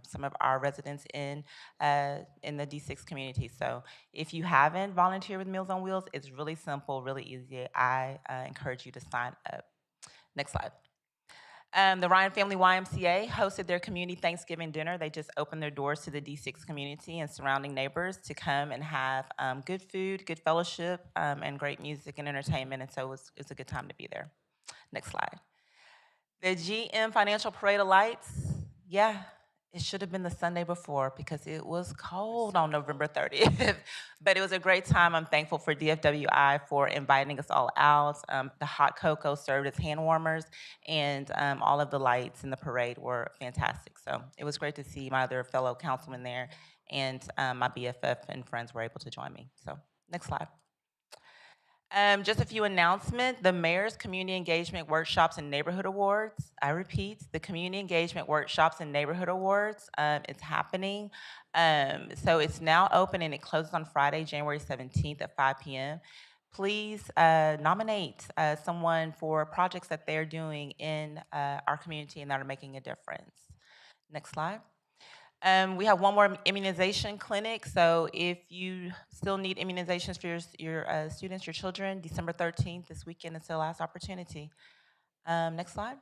some of our residents in the D6 community. So if you haven't volunteered with Meals on Wheels, it's really simple, really easy. I encourage you to sign up. Next slide. The Ryan Family YMCA hosted their community Thanksgiving dinner. They just opened their doors to the D6 community and surrounding neighbors to come and have good food, good fellowship, and great music and entertainment. And so it's a good time to be there. Next slide. The GM Financial Parade of Lights, it should have been the Sunday before because it was cold on November 30th. But it was a great time. I'm thankful for DFWI for inviting us all out. The hot cocoa served as hand warmers, and all of the lights in the parade were fantastic. So it was great to see my other fellow councilmen there, and my BFF and friends were able to join me. So next slide. Just a few announcements. The Mayor's Community Engagement Workshops and Neighborhood Awards. I repeat, the Community Engagement Workshops and Neighborhood Awards. It's happening. So it's now open and it closes on Friday, January 17th at 5 p.m. Please nominate someone for projects that they're doing in our community and that are making a difference. Next slide. We have one more immunization clinic. So if you still need immunizations for your students, your children, December 13th, this weekend is the last opportunity. Next slide.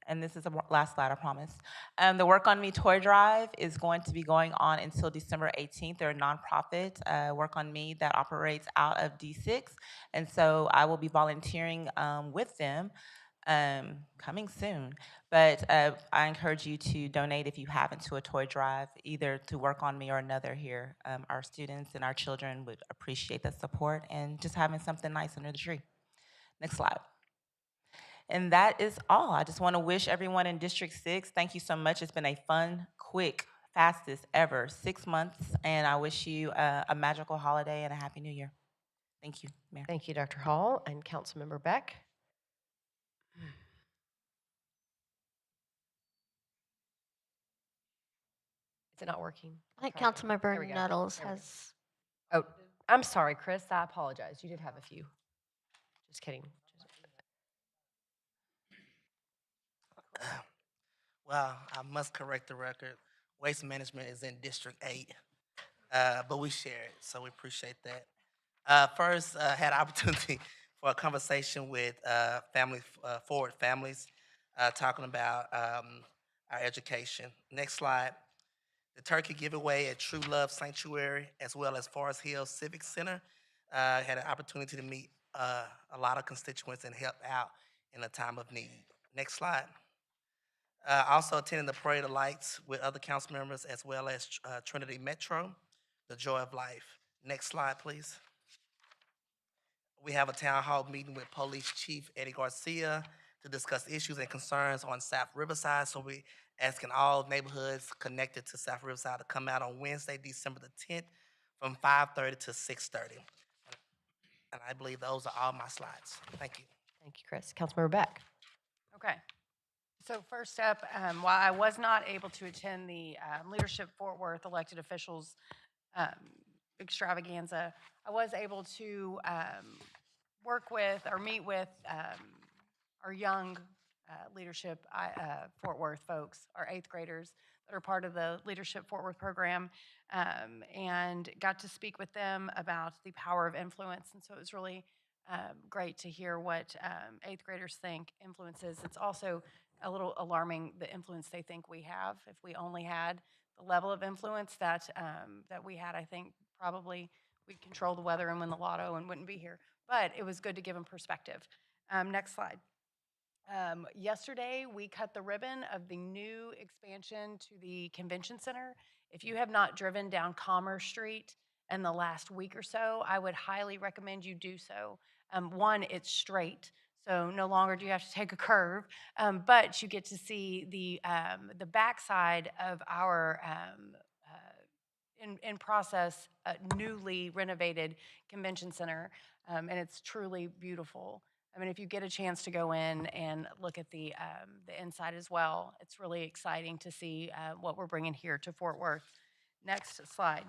And this is the last slide, I promise. The Work on Me toy drive is going to be going on until December 18th. They're a nonprofit, Work on Me, that operates out of D6. And so I will be volunteering with them coming soon. But I encourage you to donate if you haven't to a toy drive, either to Work on Me or another here. Our students and our children would appreciate the support and just having something nice under the tree. Next slide. And that is all. I just want to wish everyone in District 6, thank you so much. It's been a fun, quick, fastest ever 6 months, and I wish you a magical holiday and a Happy New Year. Thank you, Mayor. Thank you, Dr. Hall and Councilmember Beck. Is it not working? I think Try again. Councilmember There we go. Nettles There we go. has. Oh, I'm sorry, Chris. I apologize. You did have a few. Just kidding. Well, I must correct the record. Waste management is in District 8, but we share it, so we appreciate that. First, had opportunity for a conversation with Forward Families, talking about our education. Next slide. The turkey giveaway at True Love Sanctuary, as well as Forest Hill Civic Center, had an opportunity to meet a lot of constituents and help out in a time of need. Next slide. Also attending the Parade of Lights with other council members, as well as Trinity Metro, the Joy of Life. Next slide, please. We have a town hall meeting with Police Chief Eddie Garcia to discuss issues and concerns on South Riverside. So we asking all neighborhoods connected to South Riverside to come out on Wednesday, December the 10th, from 5:30 to 6:30. And I believe those are all my slides. Thank you. Thank you, Chris. Councilmember Beck. Okay. So first up, while I was not able to attend the Leadership Fort Worth elected officials extravaganza, I was able to work with or meet with our young Leadership Fort Worth folks, our 8th graders that are part of the Leadership Fort Worth program, and got to speak with them about the power of influence. And so it was really great to hear what 8th graders think influence is. It's also a little alarming the influence they think we have. If we only had the level of influence that that we had, I think probably we'd control the weather and win the lotto and wouldn't be here. But it was good to give them perspective. Next slide. Yesterday, we cut the ribbon of the new expansion to the convention center. If you have not driven down Commerce Street in the last week or so, I would highly recommend you do so. One, it's straight. So no longer do you have to take a curve, but you get to see the backside of our in process newly renovated convention center, and it's truly beautiful. I mean, if you get a chance to go in and look at the inside as well, it's really exciting to see what we're bringing here to Fort Worth. Next slide.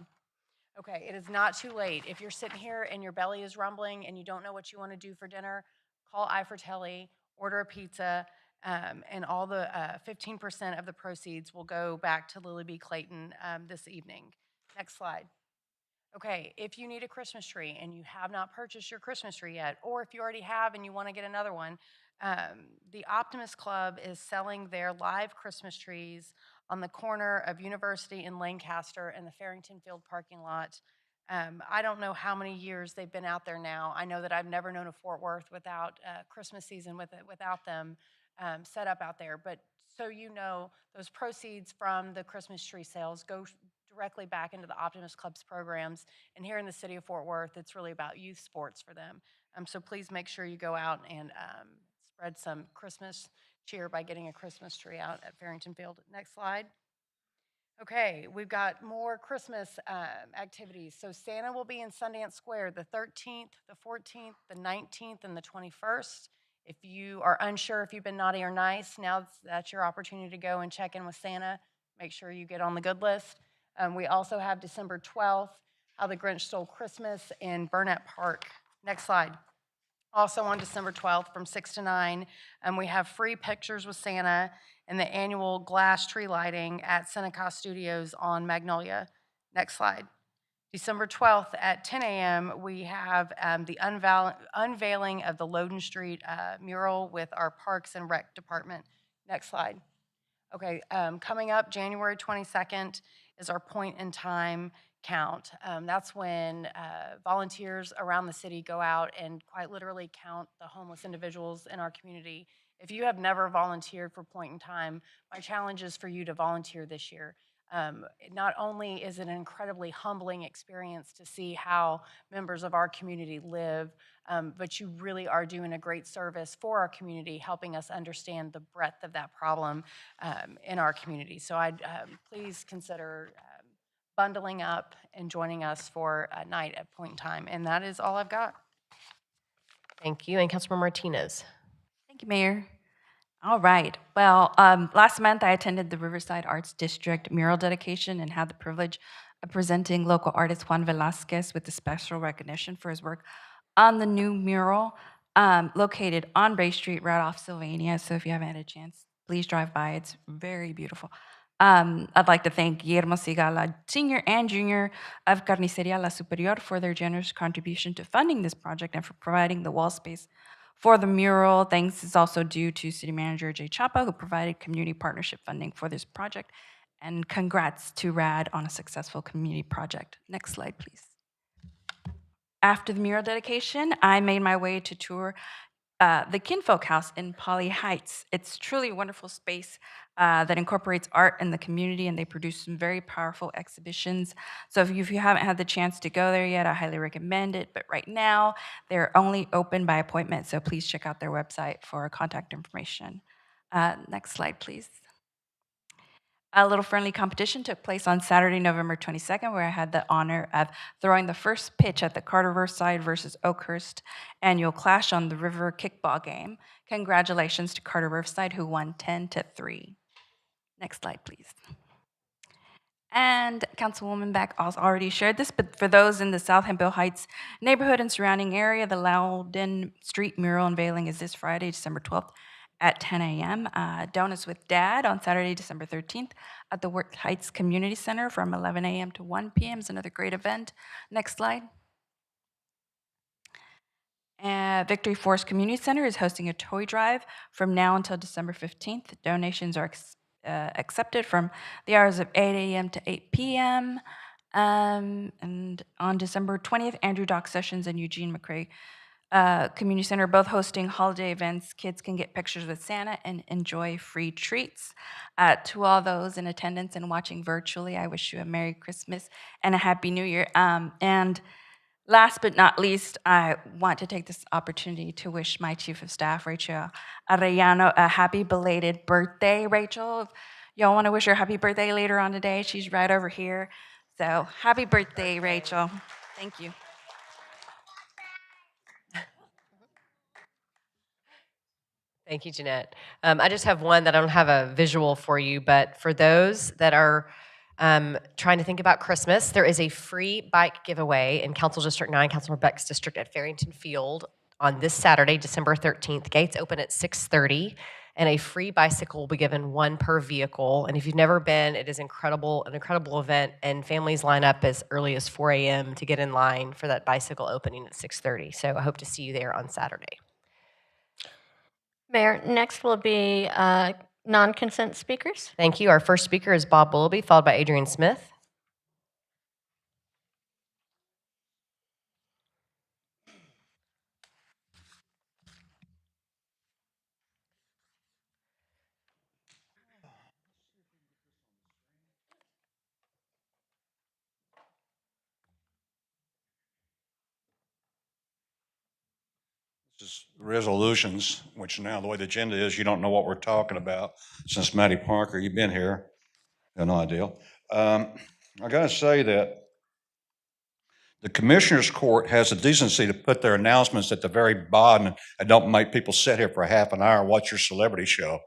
Okay, it is not too late. If you're sitting here and your belly is rumbling and you don't know what you want to do for dinner, call iFratelli, order a pizza, and all the 15% of the proceeds will go back to Lily B. Clayton this evening. Next slide. Okay, if you need a Christmas tree and you have not purchased your Christmas tree yet, or if you already have and you want to get another one, the Optimist Club is selling their live Christmas trees on the corner of University and Lancaster in the Farrington Field parking lot. I don't know how many years they've been out there now. I know that I've never known a Fort Worth without Christmas season without them set up out there. But so you know, those proceeds from the Christmas tree sales go directly back into the Optimist Club's programs. And here in the city of Fort Worth, it's really about youth sports for them. So please make sure you go out and spread some Christmas cheer by getting a Christmas tree out at Farrington Field. Next slide. Okay, we've got more Christmas activities. So Santa will be in Sundance Square the 13th, the 14th, the 19th, and the 21st. If you are unsure if you've been naughty or nice, now that's your opportunity to go and check in with Santa. Make sure you get on the good list. We also have December 12th, How the Grinch Stole Christmas in Burnett Park. Next slide. Also on December 12th from 6 to 9, we have free pictures with Santa and the annual glass tree lighting at Seneca Studios on Magnolia. Next slide. December 12th at 10 a.m., we have the unveiling of the Loden Street mural with our Parks and Rec department. Next slide. Okay, coming up January 22nd is our point in time count. That's when volunteers around the city go out and quite literally count the homeless individuals in our community. If you have never volunteered for Point in Time, my challenge is for you to volunteer this year. Not only is it an incredibly humbling experience to see how members of our community live, but you really are doing a great service for our community, helping us understand the breadth of that problem in our community. So I'd please consider bundling up and joining us for a night at Point in Time. And that is all I've got. Thank you. And Councilmember Martinez. Thank you, Mayor. All right. Well, last month I attended the Riverside Arts District mural dedication and had the privilege of presenting local artist Juan Velasquez with the special recognition for his work on the new mural located on Bay Street right off Sylvania. So if you haven't had a chance, please drive by. It's very beautiful. I'd like to thank Guillermo Sigala, Senior and Junior of Carniceria La Superior for their generous contribution to funding this project and for providing the wall space for the mural. Thanks is also due to City Manager Jay Chapa, who provided community partnership funding for this project. And congrats to RAD on a successful community project. Next slide, please. After the mural dedication, I made my way to tour the Kinfolk House in Poly Heights. It's truly a wonderful space that incorporates art in the community, and they produce some very powerful exhibitions. So if you haven't had the chance to go there yet, I highly recommend it. But right now, they're only open by appointment, so please check out their website for contact information. Next slide, please. A little friendly competition took place on Saturday, November 22nd, where I had the honor of throwing the first pitch at the Carter-Riverside versus Oakhurst annual Clash on the River kickball game. Congratulations to Carter-Riverside, who won 10-3. Next slide, please. And Councilwoman Beck already shared this, but for those in the South Hemphill Heights neighborhood and surrounding area, the Loudon Street mural unveiling is this Friday, December 12th. At 10 a.m. Donuts with Dad on Saturday, December 13th at the Worth Heights Community Center from 11 a.m. to 1 p.m. is another great event. Next slide. Victory Forest Community Center is hosting a toy drive from now until December 15th. Donations are accepted from the hours of 8 a.m. to 8 p.m. And on December 20th, Andrew Dock Sessions and Eugene McCrae Community Center, both hosting holiday events. Kids can get pictures with Santa and enjoy free treats. To all those in attendance and watching virtually, I wish you a Merry Christmas and a Happy New Year. And Last but not least, I want to take this opportunity to wish my Chief of Staff, Rachel Arellano, a happy belated birthday. Rachel, if y'all want to wish her happy birthday later on today, she's right over here. So happy birthday, Rachel. Thank you. Thank you, Jeanette. I just have one that I don't have a visual for you, but for those that are trying to think about Christmas, there is a free bike giveaway in Council District 9, Councilmember Beck's district at Farrington Field on this Saturday, December 13th. Gates open at 6:30, and a free bicycle will be given, one per vehicle. And if you've never been, it is an incredible event, and families line up as early as 4 a.m. to get in line for that bicycle opening at 6:30. So I hope to see you there on Saturday. Mayor, next will be non-consent speakers. Thank you. Our first speaker is Bob Willoughby, followed by Adrian Smith. Just resolutions, which now the way the agenda is, you don't know what we're talking about. Since Matty Parker, you've been here, no idea. I gotta say that the Commissioners Court has the decency to put their announcements at the very bottom and don't make people sit here for a half an hour and watch your celebrity show.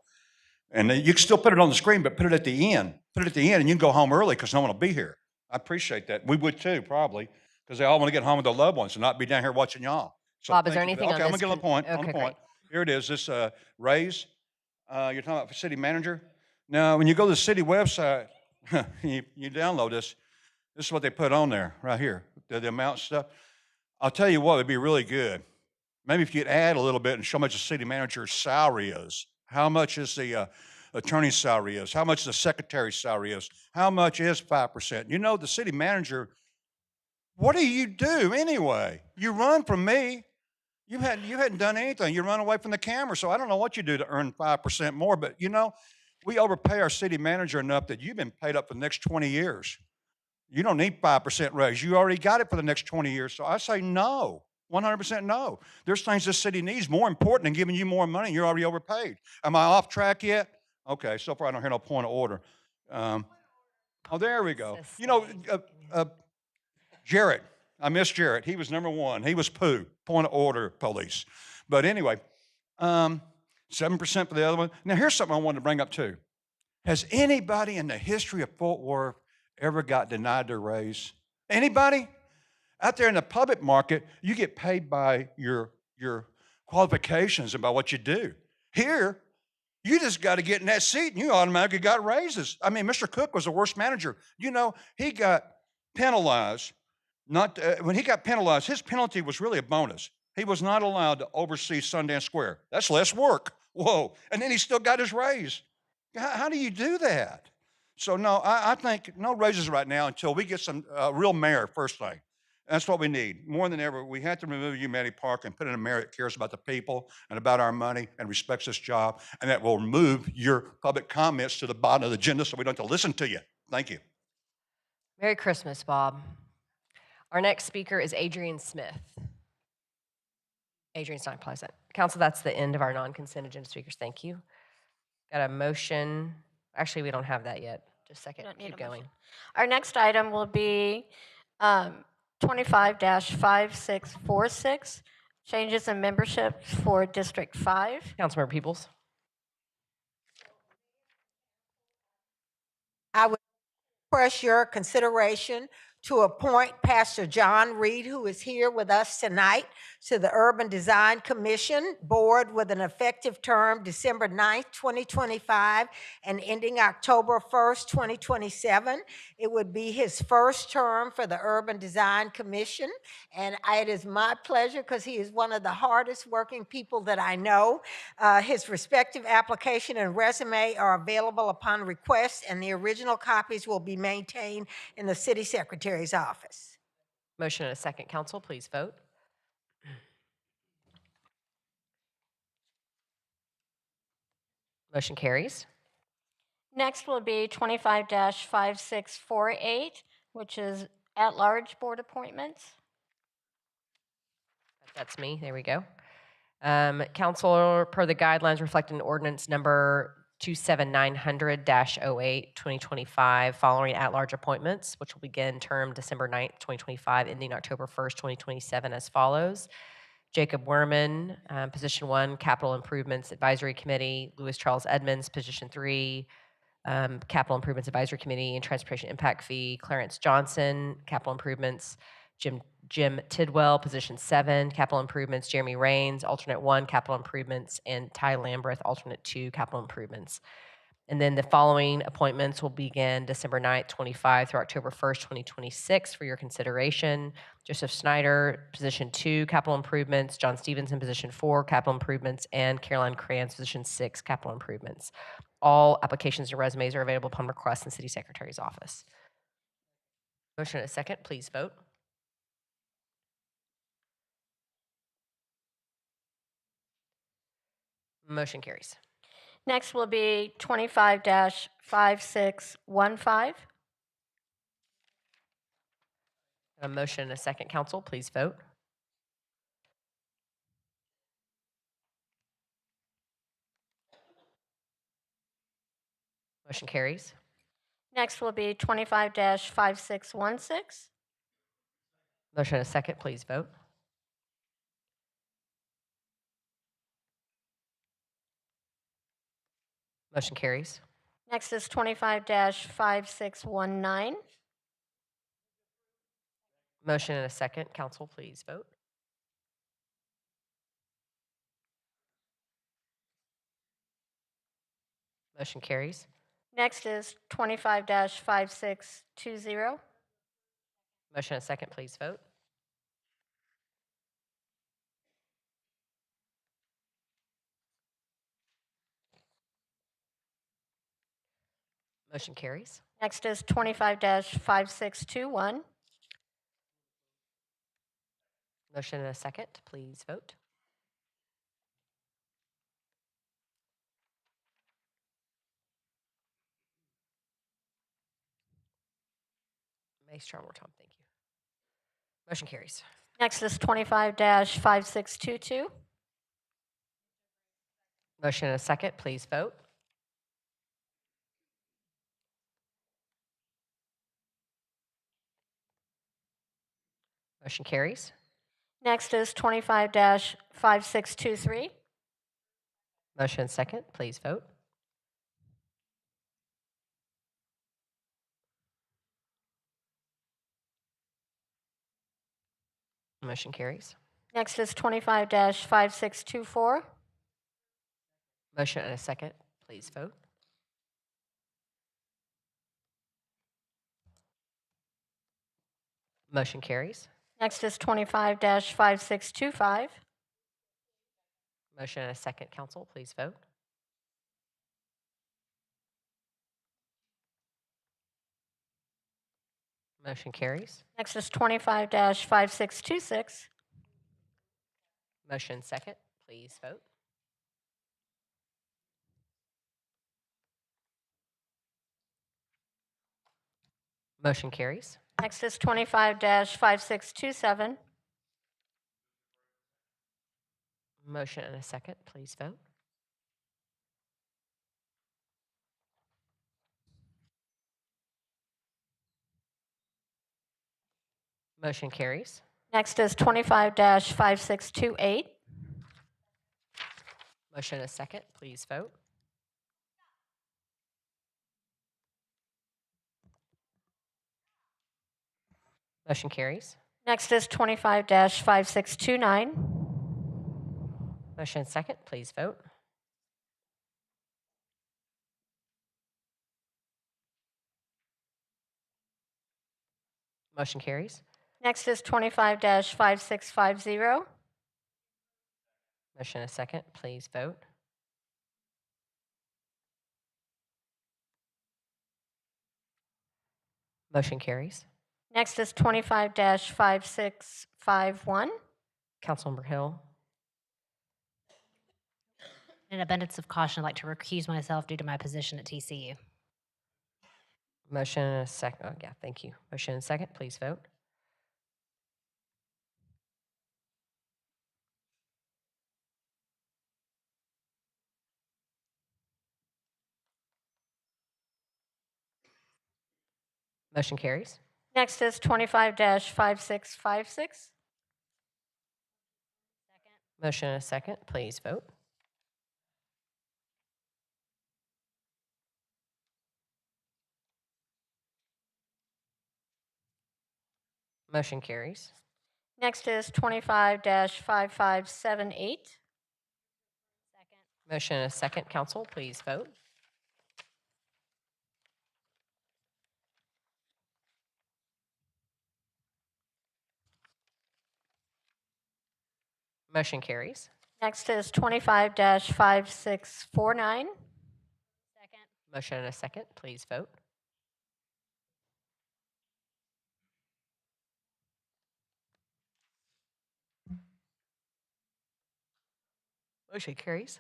And you can still put it on the screen, but put it at the end. Put it at the end and you can go home early because no one will be here. I appreciate that. We would too, probably, because they all want to get home with their loved ones and not be down here watching y'all. So Bob, is there thank you. anything on Okay, I'm this? gonna get on the point. On Okay, the great. point. Here it is. This raise. You're talking about city manager. Now, when you go to the city website, you download this. This is what they put on there, right here. The amount stuff. I'll tell you what would be really good. Maybe if you'd add a little bit and show how much the city manager's salary is. How much is the attorney's salary is? How much the secretary's salary is? How much is 5%? You know, the city manager. What do you do anyway? You run from me. You hadn't done anything. You run away from the camera. So I don't know what you do to earn 5% more. But you know, we overpay our city manager enough that you've been paid up for the next 20 years. You don't need 5% raise. You already got it for the next 20 years. So I say no, 100% no. There's things this city needs more important than giving you more money. And you're already overpaid. Am I off track yet? Okay, so far I don't hear no point of order. Oh, there we go. You know, Jarrett, I miss Jarrett. He was number one. He was poo, point of order police. But anyway, 7% for the other one. Now here's something I wanted to bring up too. Has anybody in the history of Fort Worth ever got denied their raise? Anybody? Out there in the public market, you get paid by your qualifications and by what you do. Here, you just got to get in that seat and you automatically got raises. I mean, Mr. Cook was the worst manager. You know, he got penalized. When he got penalized, his penalty was really a bonus. He was not allowed to oversee Sundance Square. That's less work. Whoa. And then he still got his raise. How do you do that? So no, I think no raises right now until we get some real mayor, first thing. That's what we need. More than ever, we have to remove you, Matty Parker, and put in a mayor that cares about the people and about our money and respects this job, and that will move your public comments to the bottom of the agenda so we don't have to listen to you. Thank you. Merry Christmas, Bob. Our next speaker is Adrian Smith. Adrian's not present. Council, that's the end of our non-consent agenda speakers. Thank you. Got a motion. Actually, we don't have that yet. Just a second. Keep going. Our next item will be 25-5646, changes in membership for District 5. Councilmember Peoples. I would request your consideration to appoint Pastor John Reed, who is here with us tonight, to the Urban Design Commission Board with an effective term December 9th, 2025, and ending October 1st, 2027. It would be his first term for the Urban Design Commission, and it is my pleasure because he is one of the hardest working people that I know. His respective application and resume are available upon request, and the original copies will be maintained in the City Secretary's office. Motion and a second. Council, please vote. Motion carries. Next will be 25-5648, which is at-large board appointments. That's me. There we go. Council, per the guidelines reflected in ordinance number 27900-08, 2025, following at-large appointments, which will begin term December 9th, 2025, ending October 1st, 2027, as follows. Jacob Werman, position 1, Capital Improvements Advisory Committee. Louis Charles Edmonds, position 3, Capital Improvements Advisory Committee and Transportation Impact Fee. Clarence Johnson, Capital Improvements. Jim Tidwell, position 7, Capital Improvements. Jeremy Rains, alternate 1, Capital Improvements, and Ty Lambreth, alternate 2, Capital Improvements. And then the following appointments will begin December 9th, 25 through October 1st, 2026 for your consideration. Joseph Snyder, position 2, Capital Improvements. John Stevenson, position 4, Capital Improvements, and Caroline Kranz, position 6, Capital Improvements. All applications and resumes are available upon request in the City Secretary's office. Motion and a second, please vote. Motion carries. Next will be 25-5615. A motion and a second, council, please vote. Motion carries. Next will be 25-5616. Motion and a second, please vote. Motion carries. Next is 25-5619. Motion and a second, council, please vote. Motion carries. Next is 25-5620. Motion and a second, please vote. Motion carries. Next is 25-5621. Motion and a second, please vote. Mace, try one more time, thank you. Motion carries. Next is 25-5622. Motion and a second, please vote. Motion carries. Next is 25-5623. Motion and second, please vote. Motion carries. Next is 25-5624. Motion and a second, please vote. Motion carries. Next is 25-5625. Motion and a second, council, please vote. Motion carries. Next is 25-5626. Motion second, please vote. Motion carries. Next is 25-5627. Motion and a second, please vote. Motion carries. Next is 25-5628. Motion and a second, please vote. Motion carries. Next is 25-5629. Motion and second, please vote. Motion carries. Next is 25-5650. Motion and a second, please vote. Motion carries. Next is 25-5651. Councilmember Hill. In abundance of caution, I'd like to recuse myself due to my position at TCU. Motion and a second. Oh, yeah, thank you. Motion and a second, please vote. Motion carries. Next is 25-5656. Motion and a second. Please vote. Motion carries. Next is 25-5578. Motion and a second. Council, please vote. Motion carries. Next is 25-5649. Motion and a second. Please vote. Motion carries.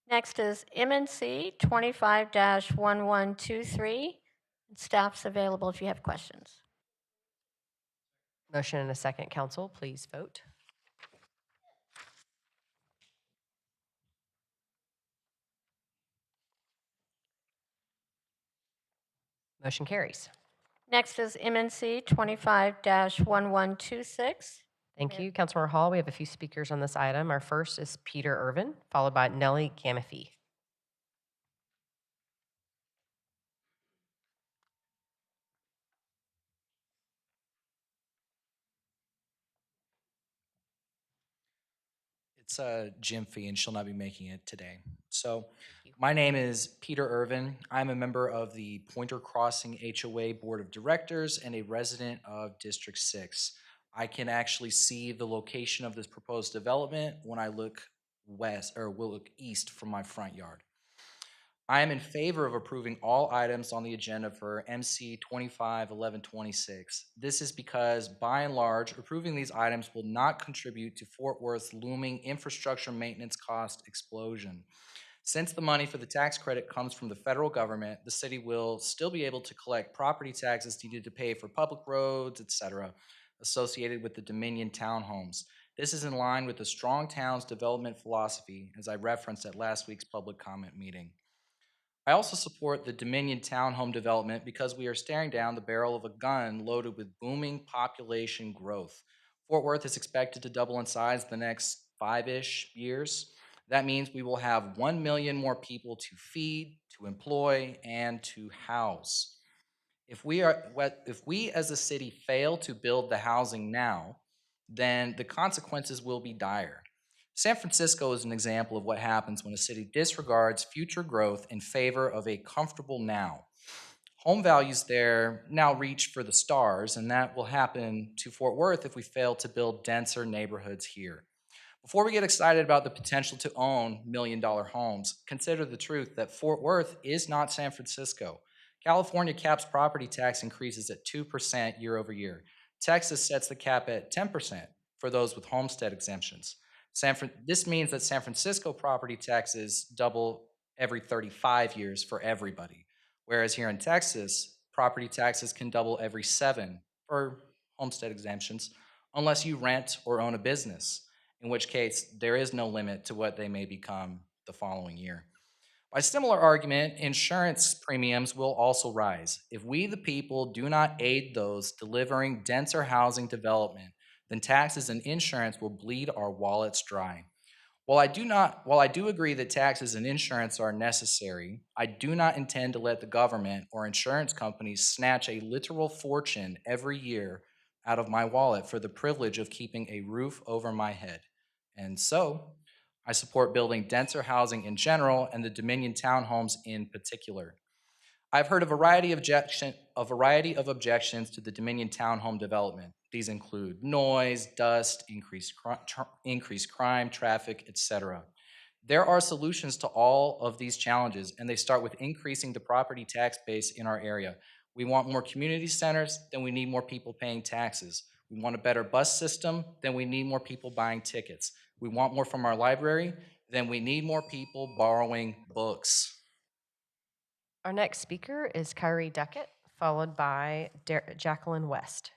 Next is MNC 25-1123. Staff's available if you have questions. Motion and a second. Council, please vote. Motion carries. Next is MNC 25-1126. Thank you, Councilmember Hall. We have a few speakers on this item. Our first is Peter Irvin, followed by Nellie Gamifee. It's Jim Fee, and she'll not be making it today. So my name is Peter Irvin. I'm a member of the Pointer Crossing HOA Board of Directors and a resident of District 6. I can actually see the location of this proposed development when I look west, or will look east from my front yard. I am in favor of approving all items on the agenda for MC 25-1126. This is because, by and large, approving these items will not contribute to Fort Worth's looming infrastructure maintenance cost explosion. Since the money for the tax credit comes from the federal government, the city will still be able to collect property taxes needed to pay for public roads, etc., associated with the Dominion townhomes. This is in line with the Strong Towns development philosophy, as I referenced at last week's public comment meeting. I also support the Dominion townhome development because we are staring down the barrel of a gun loaded with booming population growth. Fort Worth is expected to double in size the next 5-ish years. That means we will have 1 million more people to feed, to employ, and to house. If we as a city fail to build the housing now, then the consequences will be dire. San Francisco is an example of what happens when a city disregards future growth in favor of a comfortable now. Home values there now reach for the stars, and that will happen to Fort Worth if we fail to build denser neighborhoods here. Before we get excited about the potential to own million-dollar homes, consider the truth that Fort Worth is not San Francisco. California caps property tax increases at 2% year over year. Texas sets the cap at 10% for those with homestead exemptions. This means that San Francisco property taxes double every 35 years for everybody, whereas here in Texas, property taxes can double every 7 for homestead exemptions, unless you rent or own a business, in which case there is no limit to what they may become the following year. By similar argument, insurance premiums will also rise. If we, the people, do not aid those delivering denser housing development, then taxes and insurance will bleed our wallets dry. While I do agree that taxes and insurance are necessary, I do not intend to let the government or insurance companies snatch a literal fortune every year out of my wallet for the privilege of keeping a roof over my head. And so, I support building denser housing in general and the Dominion townhomes in particular. I've heard a variety of objections to the Dominion townhome development. These include noise, dust, increased crime, traffic, etc. There are solutions to all of these challenges, and they start with increasing the property tax base in our area. We want more community centers, then we need more people paying taxes. We want a better bus system, then we need more people buying tickets. We want more from our library, then we need more people borrowing books. Our next speaker is Kyrie Duckett, followed by Jacqueline West.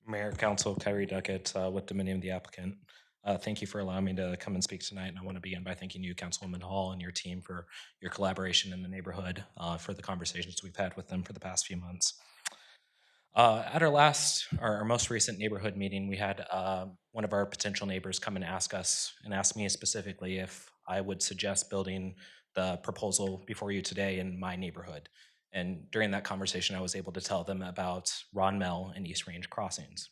Mayor, Council, Kyrie Duckett with Dominion, the applicant. Thank you for allowing me to come and speak tonight. And I want to begin by thanking you, Councilwoman Hall, and your team for your collaboration in the neighborhood, for the conversations we've had with them for the past few months. At our most recent neighborhood meeting, we had one of our potential neighbors come and ask me specifically if I would suggest building the proposal before you today in my neighborhood. And during that conversation, I was able to tell them about Ron Mell and East Range Crossings.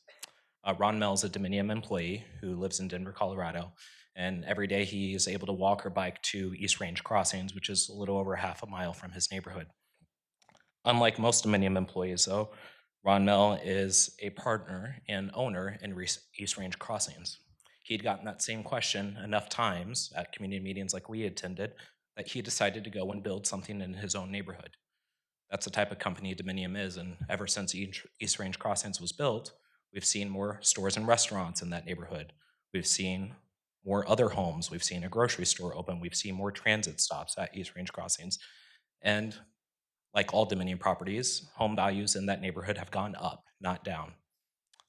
Ron Mell is a Dominium employee who lives in Denver, Colorado, and every day he is able to walk or bike to East Range Crossings, which is a little over half a mile from his neighborhood. Unlike most Dominium employees, though, Ron Mell is a partner and owner in East Range Crossings. He'd gotten that same question enough times at community meetings like we attended that he decided to go and build something in his own neighborhood. That's the type of company Dominium is, and ever since East Range Crossings was built, we've seen more stores and restaurants in that neighborhood. We've seen more other homes. We've seen a grocery store open. We've seen more transit stops at East Range Crossings. And like all Dominion properties, home values in that neighborhood have gone up, not down.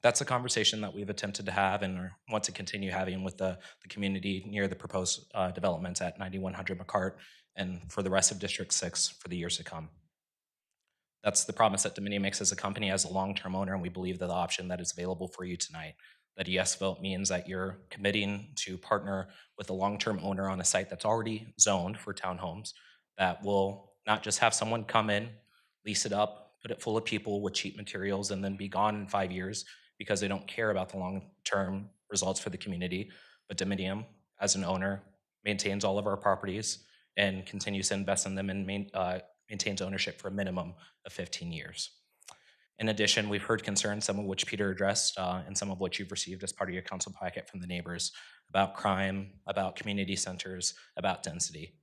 That's a conversation that we've attempted to have and want to continue having with the community near the proposed developments at 9100 McCart and for the rest of District 6 for the years to come. That's the promise that Dominion makes as a company, as a long-term owner, and we believe that the option that is available for you tonight, that a yes vote means that you're committing to partner with a long-term owner on a site that's already zoned for townhomes, that will not just have someone come in, lease it up, put it full of people with cheap materials, and then be gone in 5 years because they don't care about the long-term results for the community. But Dominion, as an owner, maintains all of our properties and continues to invest in them and maintains ownership for a minimum of 15 years. In addition, we've heard concerns, some of which Peter addressed, and some of which you've received as part of your council packet from the neighbors, about crime, about community centers, about density.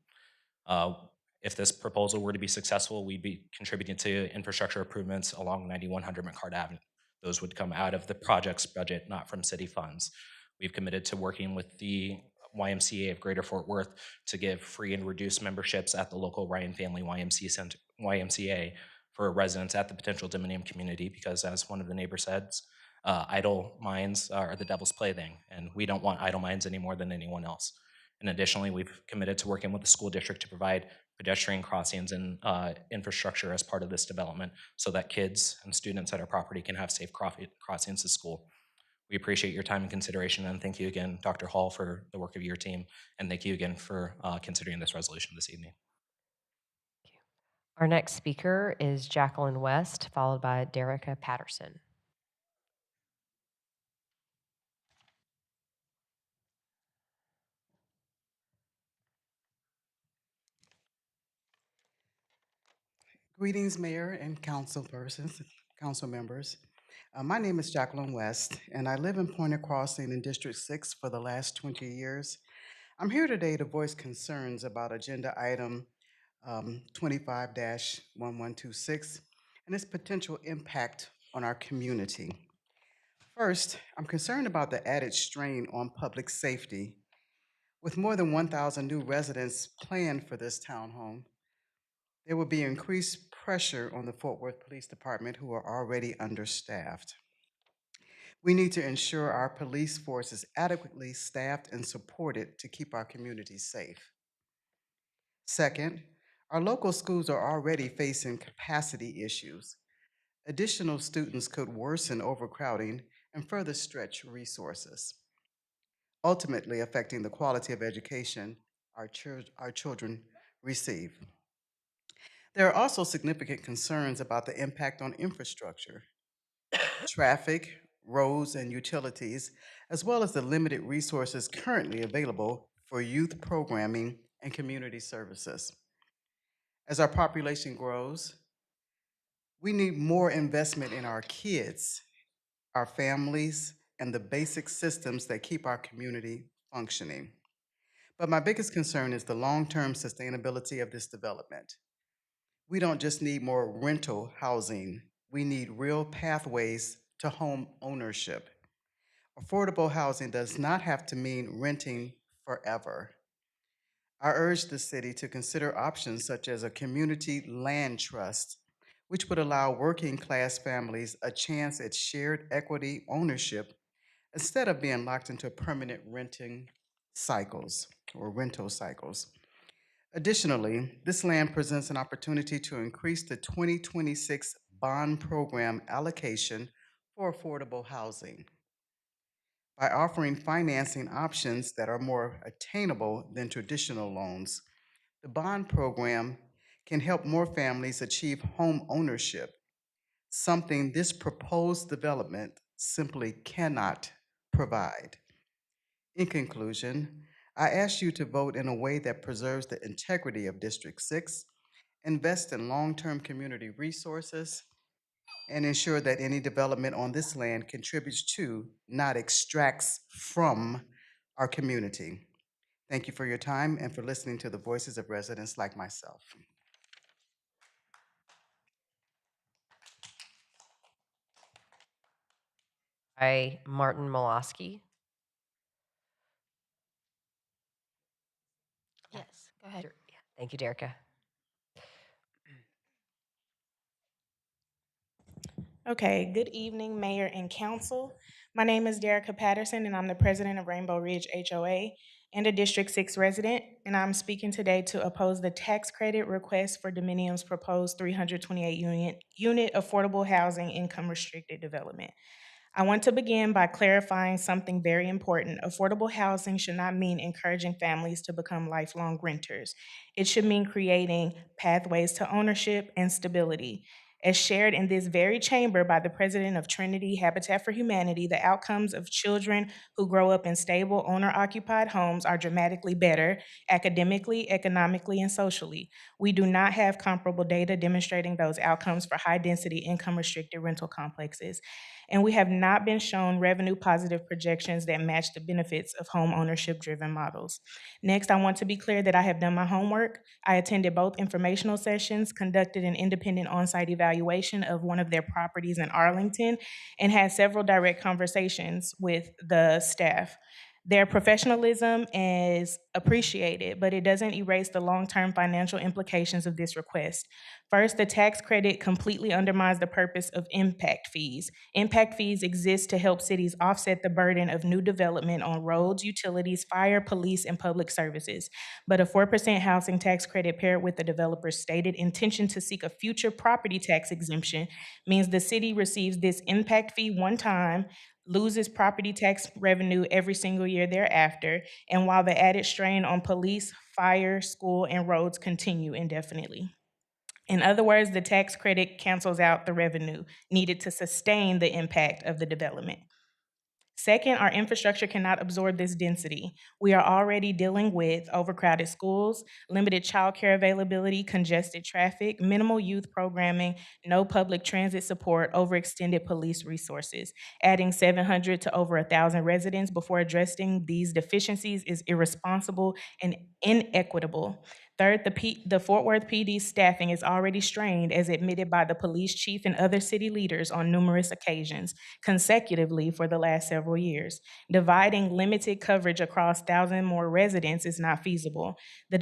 If this proposal were to be successful, we'd be contributing to infrastructure improvements along 9100 McCart Avenue. Those would come out of the project's budget, not from city funds. We've committed to working with the YMCA of Greater Fort Worth to give free and reduced memberships at the local Ryan Family YMCA for residents at the potential Dominion community, because as one of the neighbors says, idle minds are the devil's plaything, and we don't want idle minds any more than anyone else. And additionally, we've committed to working with the school district to provide pedestrian crossings and infrastructure as part of this development so that kids and students at our property can have safe crossings to school. We appreciate your time and consideration, and thank you again, Dr. Hall, for the work of your team, and thank you again for considering this resolution this evening. Our next speaker is Jacqueline West, followed by Derica Patterson. Greetings, Mayor and council persons, council members. My name is Jacqueline West, and I live in Pointer Crossing in District 6 for the last 20 years. I'm here today to voice concerns about agenda item 25-1126 and its potential impact on our community. First, I'm concerned about the added strain on public safety. With more than 1,000 new residents planned for this townhome, there will be increased pressure on the Fort Worth Police Department, who are already understaffed. We need to ensure our police force is adequately staffed and supported to keep our communities safe. Second, our local schools are already facing capacity issues. Additional students could worsen overcrowding and further stretch resources, ultimately affecting the quality of education our children receive. There are also significant concerns about the impact on infrastructure, traffic, roads, and utilities, as well as the limited resources currently available for youth programming and community services. As our population grows, we need more investment in our kids, our families, and the basic systems that keep our community functioning. But my biggest concern is the long-term sustainability of this development. We don't just need more rental housing, we need real pathways to home ownership. Affordable housing does not have to mean renting forever. I urge the city to consider options such as a community land trust, which would allow working class families a chance at shared equity ownership instead of being locked into permanent renting cycles or rental cycles. Additionally, this land presents an opportunity to increase the 2026 bond program allocation for affordable housing. By offering financing options that are more attainable than traditional loans, the bond program can help more families achieve home ownership, something this proposed development simply cannot provide. In conclusion, I ask you to vote in a way that preserves the integrity of District 6, invest in long-term community resources, and ensure that any development on this land contributes to, not extracts from, our community. Thank you for your time and for listening to the voices of residents like myself. By Martin Molosky. Yes, go ahead. Thank you, Derica. Okay, good evening, Mayor and Council. My name is Derica Patterson, and I'm the president of Rainbow Ridge HOA and a District 6 resident, and I'm speaking today to oppose the tax credit request for Dominium's proposed 328 unit affordable housing income restricted development. I want to begin by clarifying something very important. Affordable housing should not mean encouraging families to become lifelong renters. It should mean creating pathways to ownership and stability. As shared in this very chamber by the president of Trinity Habitat for Humanity, the outcomes of children who grow up in stable owner-occupied homes are dramatically better academically, economically, and socially. We do not have comparable data demonstrating those outcomes for high-density income-restricted rental complexes. And we have not been shown revenue positive projections that match the benefits of home ownership driven models. Next, I want to be clear that I have done my homework. I attended both informational sessions, conducted an independent on-site evaluation of one of their properties in Arlington, and had several direct conversations with the staff. Their professionalism is appreciated, but it doesn't erase the long-term financial implications of this request. First, the tax credit completely undermines the purpose of impact fees. Impact fees exist to help cities offset the burden of new development on roads, utilities, fire, police, and public services. But a 4% housing tax credit paired with the developer's stated intention to seek a future property tax exemption means the city receives this impact fee one time, loses property tax revenue every single year thereafter, and while the added strain on police, fire, school, and roads continue indefinitely. In other words, the tax credit cancels out the revenue needed to sustain the impact of the development. Second, our infrastructure cannot absorb this density. We are already dealing with overcrowded schools, limited childcare availability, congested traffic, minimal youth programming, no public transit support, overextended police resources. Adding 700 to over 1,000 residents before addressing these deficiencies is irresponsible and inequitable. Third, the Fort Worth PD staffing is already strained, as admitted by the police chief and other city leaders on numerous occasions, consecutively for the last several years. Dividing limited coverage across 1,000 more residents is not feasible. The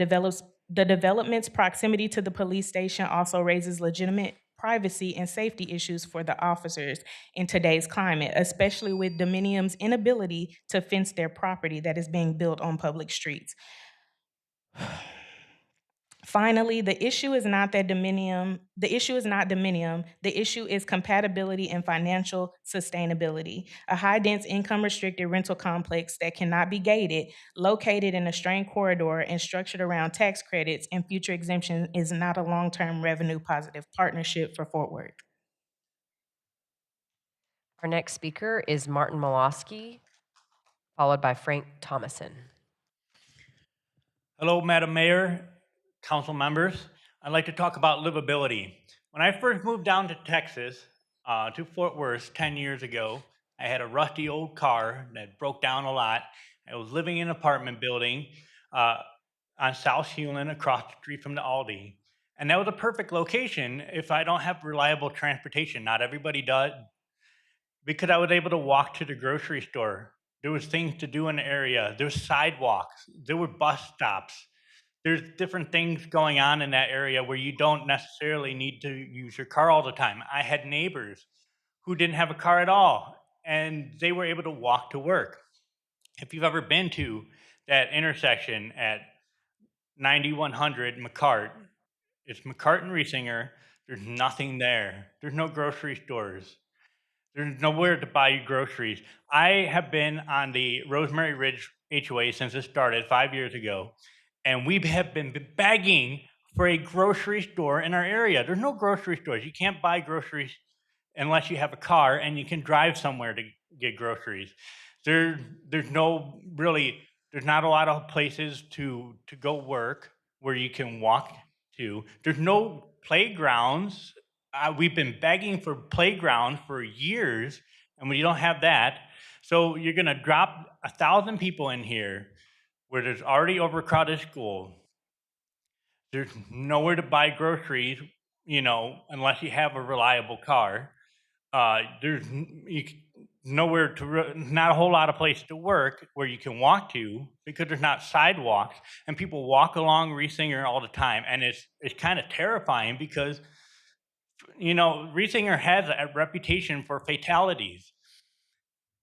development's proximity to the police station also raises legitimate privacy and safety issues for the officers in today's climate, especially with Dominium's inability to fence their property that is being built on public streets. Finally, the issue is not Dominium, the issue is compatibility and financial sustainability. A high-dense income-restricted rental complex that cannot be gated, located in a strained corridor and structured around tax credits and future exemptions is not a long-term revenue positive partnership for Fort Worth. Our next speaker is Martin Molosky, followed by Frank Thomason. Hello, Madam Mayor, council members. I'd like to talk about livability. When I first moved down to Texas, to Fort Worth 10 years ago, I had a rusty old car that broke down a lot. I was living in an apartment building on South Hewlin across the street from the Aldi. And that was a perfect location if I don't have reliable transportation. Not everybody does. Because I was able to walk to the grocery store. There was things to do in the area. There was sidewalks. There were bus stops. There's different things going on in that area where you don't necessarily need to use your car all the time. I had neighbors who didn't have a car at all, and they were able to walk to work. If you've ever been to that intersection at 9100 McCart, it's McCart and Riesinger. There's nothing there. There's no grocery stores. There's nowhere to buy groceries. I have been on the Rosemary Ridge HOA since it started 5 years ago, and we have been begging for a grocery store in our area. There's no grocery stores. You can't buy groceries unless you have a car, and you can drive somewhere to get groceries. There's not a lot of places to go work where you can walk to. There's no playgrounds. We've been begging for playgrounds for years, and we don't have that. So you're gonna drop 1,000 people in here where there's already overcrowded school. There's nowhere to buy groceries, unless you have a reliable car. There's nowhere not a whole lot of places to work where you can walk to because there's not sidewalks, and people walk along Riesinger all the time, and it's kind of terrifying because Riesinger has a reputation for fatalities,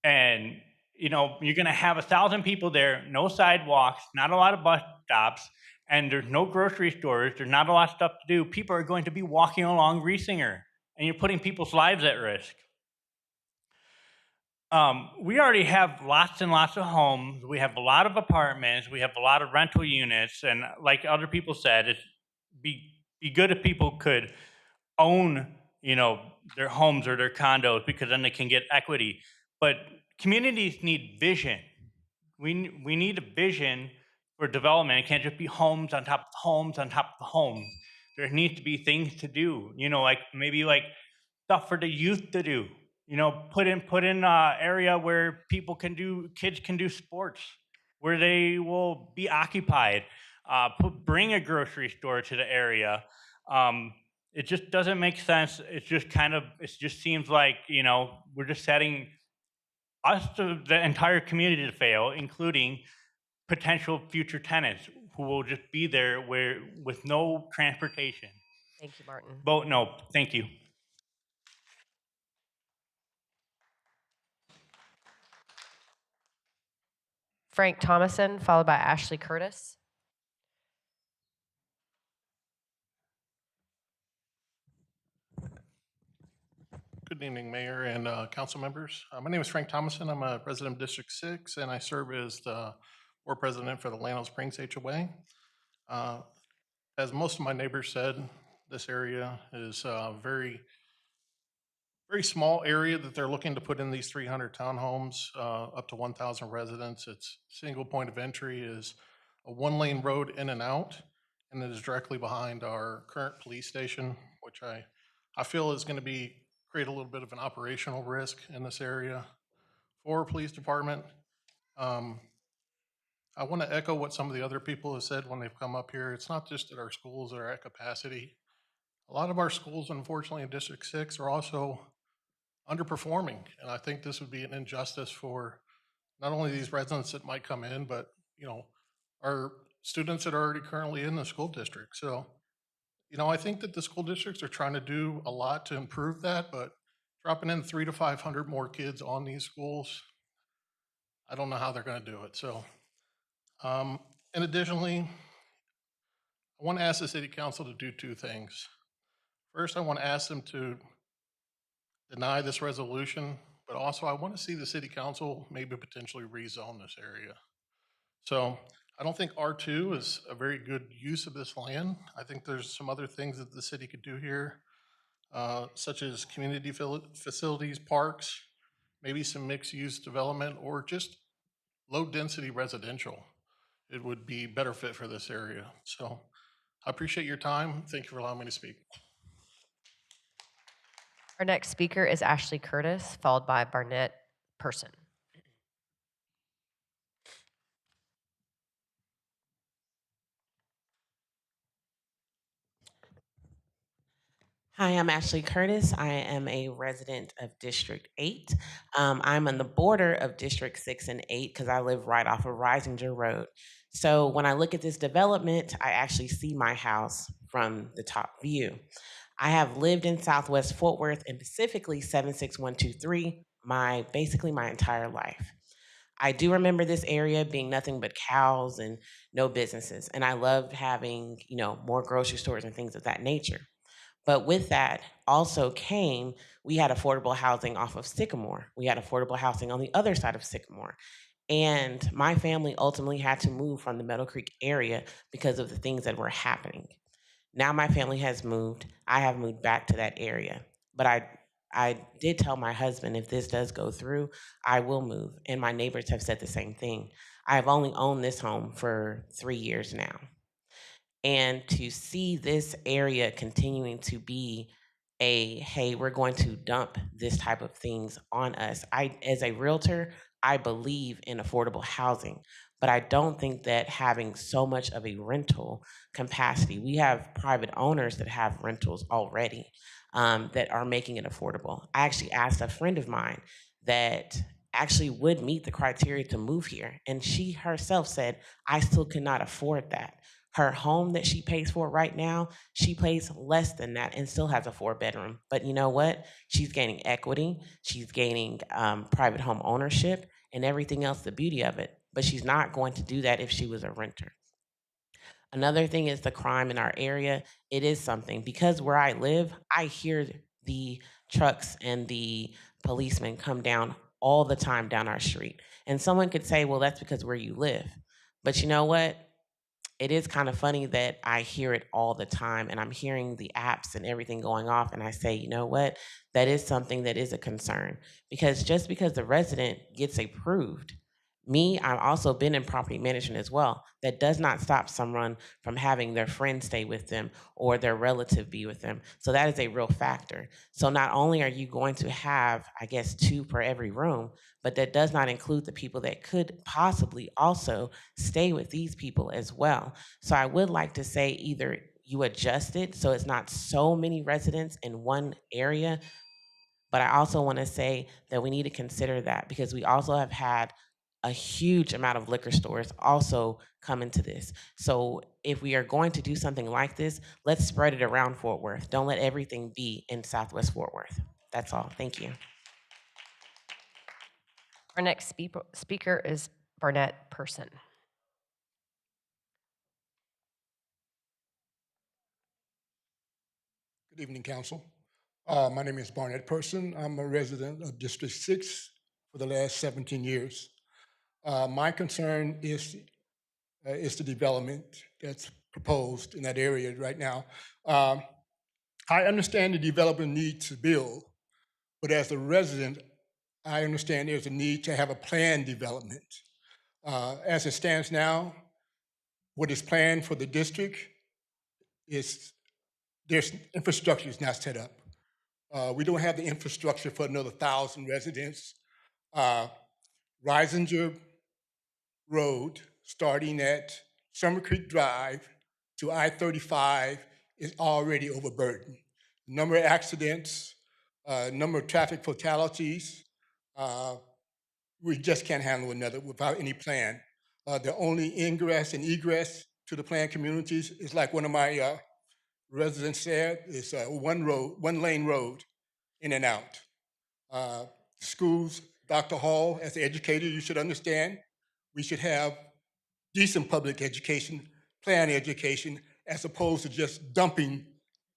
and you're going to have 1,000 people there, no sidewalks, not a lot of bus stops, and there's no grocery stores. There's not a lot of stuff to do. People are going to be walking along Riesinger, and you're putting people's lives at risk. We already have lots and lots of homes. We have a lot of apartments. We have a lot of rental units. And like other people said, it'd be good if people could own, their homes or their condos, because then they can get equity. But communities need vision. We need a vision for development. It can't just be homes on top of homes on top of homes. There needs to be things to do, maybe stuff for the youth to do. Put in area where kids can do sports, where they will be occupied. Bring a grocery store to the area. It just doesn't make sense. It just seems like, we're just setting the entire community to fail, including potential future tenants who will just be there with no transportation. Thank you, Martin. Vote no. Thank you. Frank Thomason, followed by Ashley Curtis. Good evening, Mayor and council members. My name is Frank Thomason. I'm a resident of District 6, and I serve as the board president for the Llano Springs HOA. As most of my neighbors said, this area is a very small area that they're looking to put in these 300 townhomes, up to 1,000 residents. Its single point of entry is a one-lane road in and out, and it is directly behind our current police station, which I feel is going to create a little bit of an operational risk in this area for our police department. I want to echo what some of the other people have said when they've come up here. It's not just that our schools are at capacity. A lot of our schools, unfortunately, in District 6 are also underperforming. And I think this would be an injustice for not only these residents that might come in, but our students that are already currently in the school district. So, I think that the school districts are trying to do a lot to improve that, but dropping in 300 to 500 more kids on these schools, I don't know how they're going to do it. So, and additionally, I want to ask the city council to do two things. First, I want to ask them to deny this resolution, but also I want to see the city council maybe potentially rezone this area. So I don't think R2 is a very good use of this land. I think there's some other things that the city could do here, such as community facilities, parks, maybe some mixed-use development, or just low-density residential. It would be better fit for this area. So I appreciate your time. Thank you for allowing me to speak. Our next speaker is Ashley Curtis, followed by Barnett Person. Hi, I'm Ashley Curtis. I am a resident of District 8. I'm on the border of District 6 and 8 because I live right off of Risinger Road. So when I look at this development, I actually see my house from the top view. I have lived in Southwest Fort Worth and specifically 76123 basically my entire life. I do remember this area being nothing but cows and no businesses. And I loved having, more grocery stores and things of that nature. But with that also came, we had affordable housing off of Sycamore. We had affordable housing on the other side of Sycamore. And my family ultimately had to move from the Meadow Creek area because of the things that were happening. Now my family has moved. I have moved back to that area. But I did tell my husband, if this does go through, I will move. And my neighbors have said the same thing. I have only owned this home for 3 years now. And to see this area continuing to be hey, we're going to dump this type of things on us. As a realtor, I believe in affordable housing, but I don't think that having so much of a rental capacity, we have private owners that have rentals already that are making it affordable. I actually asked a friend of mine that actually would meet the criteria to move here, and she herself said, I still cannot afford that. Her home that she pays for right now, she pays less than that and still has a 4-bedroom. But you know what? She's gaining equity. She's gaining private home ownership and everything else, the beauty of it. But she's not going to do that if she was a renter. Another thing is the crime in our area. It is something. Because where I live, I hear the trucks and the policemen come down all the time down our street. And someone could say, well, that's because where you live. But you know what? It is kind of funny that I hear it all the time, and I'm hearing the apps and everything going off, and I say, you know what? That is something that is a concern, because just because the resident gets approved, I've also been in property management as well. That does not stop someone from having their friend stay with them or their relative be with them. So that is a real factor. So not only are you going to have, I guess, 2 per every room, but that does not include the people that could possibly also stay with these people as well. So I would like to say either you adjust it so it's not so many residents in one area, but I also want to say that we need to consider that, because we also have had a huge amount of liquor stores also come into this. So if we are going to do something like this, let's spread it around Fort Worth. Don't let everything be in Southwest Fort Worth. That's all. Thank you. Our next speaker is Barnett Person. Good evening, Council. My name is Barnett Person. I'm a resident of District 6 for the last 17 years. My concern is the development that's proposed in that area right now. I understand the developer needs to build, but as a resident, I understand there's a need to have a planned development. As it stands now, what is planned for the district is there's infrastructure is not set up. We don't have the infrastructure for another 1,000 residents. Risinger Road, starting at Summer Creek Drive to I-35, is already overburdened. The number of accidents, number of traffic fatalities, we just can't handle another without any plan. The only ingress and egress to the planned communities is like one of my residents said, is one lane road in and out. Schools, Dr. Hall, as an educator, you should understand, we should have decent public education, planned education, as opposed to just dumping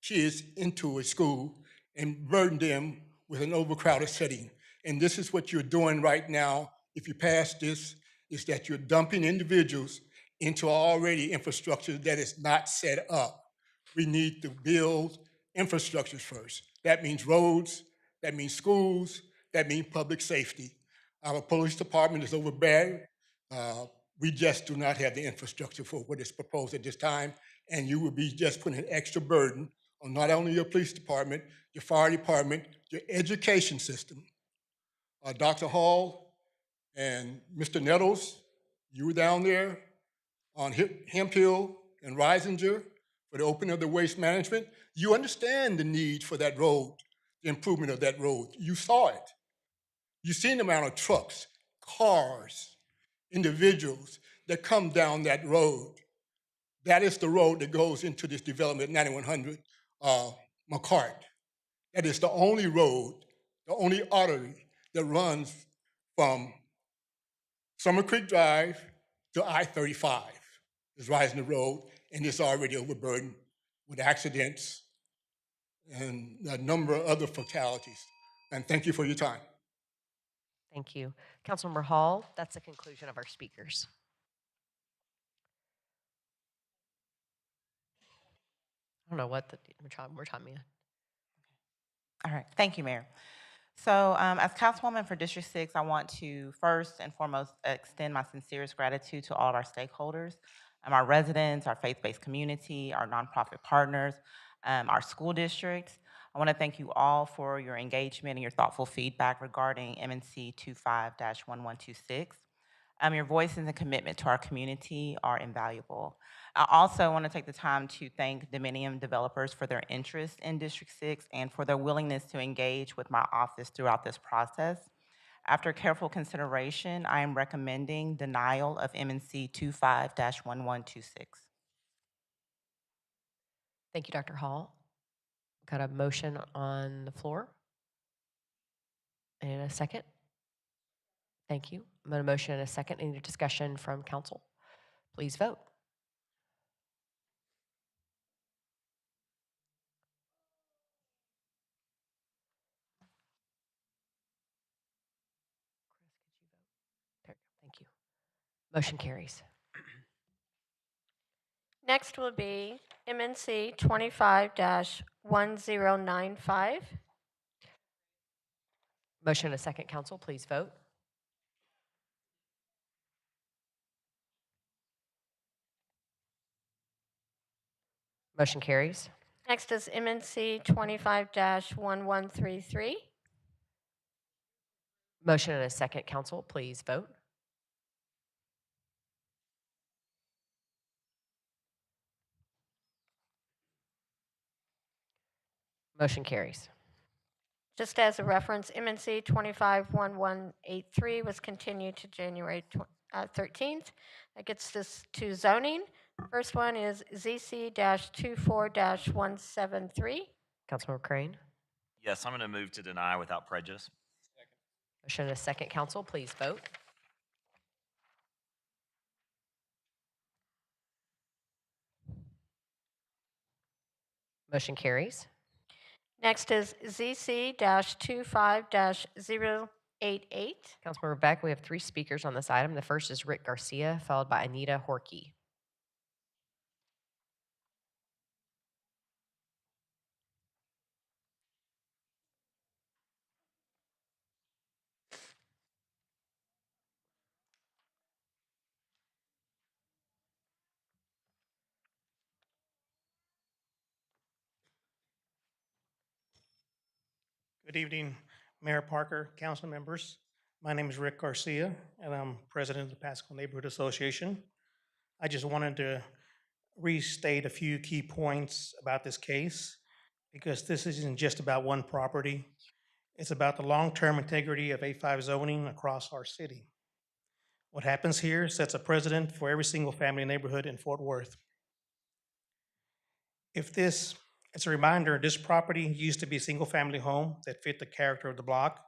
kids into a school and burden them with an overcrowded setting. And this is what you're doing right now. If you pass this, is that you're dumping individuals into already infrastructure that is not set up. We need to build infrastructures first. That means roads, that means schools, that means public safety. Our police department is overburdened. We just do not have the infrastructure for what is proposed at this time, and you will be just putting an extra burden on not only your police department, your fire department, your education system. Dr. Hall and Mr. Nettles, you were down there on Hemp Hill and Risinger for the opening of the waste management. You understand the need for that road, the improvement of that road. You saw it. You've seen the amount of trucks, cars, individuals that come down that road. That is the road that goes into this development, 9100 McCart. That is the only road, the only artery that runs from Summer Creek Drive to I-35. It's rising the road, and it's already overburdened with accidents and a number of other fatalities. And thank you for your time. Thank you. Councilmember Hall, that's the conclusion of our speakers. I don't know what the, we're time, Mia. All right, thank you, Mayor. So as Councilwoman for District 6, I want to first and foremost extend my sincerest gratitude to all of our stakeholders, our residents, our faith-based community, our nonprofit partners, our school districts. I want to thank you all for your engagement and your thoughtful feedback regarding MNC 25-1126. Your voices and commitment to our community are invaluable. I also want to take the time to thank Dominium developers for their interest in District 6 and for their willingness to engage with my office throughout this process. After careful consideration, I am recommending denial of MNC 25-1126. Thank you, Dr. Hall. Got a motion on the floor. And a second. Thank you. I'm going to motion in a second. Any discussion from council? Please vote. There, thank you. Motion carries. Next will be MNC 25-1095. Motion in a second, council. Please vote. Motion carries. Next is MNC 25-1133. Motion in a second, council. Please vote. Motion carries. Just as a reference, MNC 25-1183 was continued to January 13th. That gets us to zoning. First one is ZC-24-173. Councilmember Crane. Yes, I'm going to move to deny without prejudice. Motion in a second, council. Please vote. Motion carries. Next is ZC-25-088. Councilmember Beck, we have 3 speakers on this item. The first is Rick Garcia, followed by Anita Horkey. Good evening, Mayor Parker, council members. My name is Rick Garcia, and I'm president of the Pasco Neighborhood Association. I just wanted to restate a few key points about this case, because this isn't just about one property. It's about the long-term integrity of A5 zoning across our city. What happens here sets a precedent for every single family neighborhood in Fort Worth. It's a reminder, this property used to be a single-family home that fit the character of the block.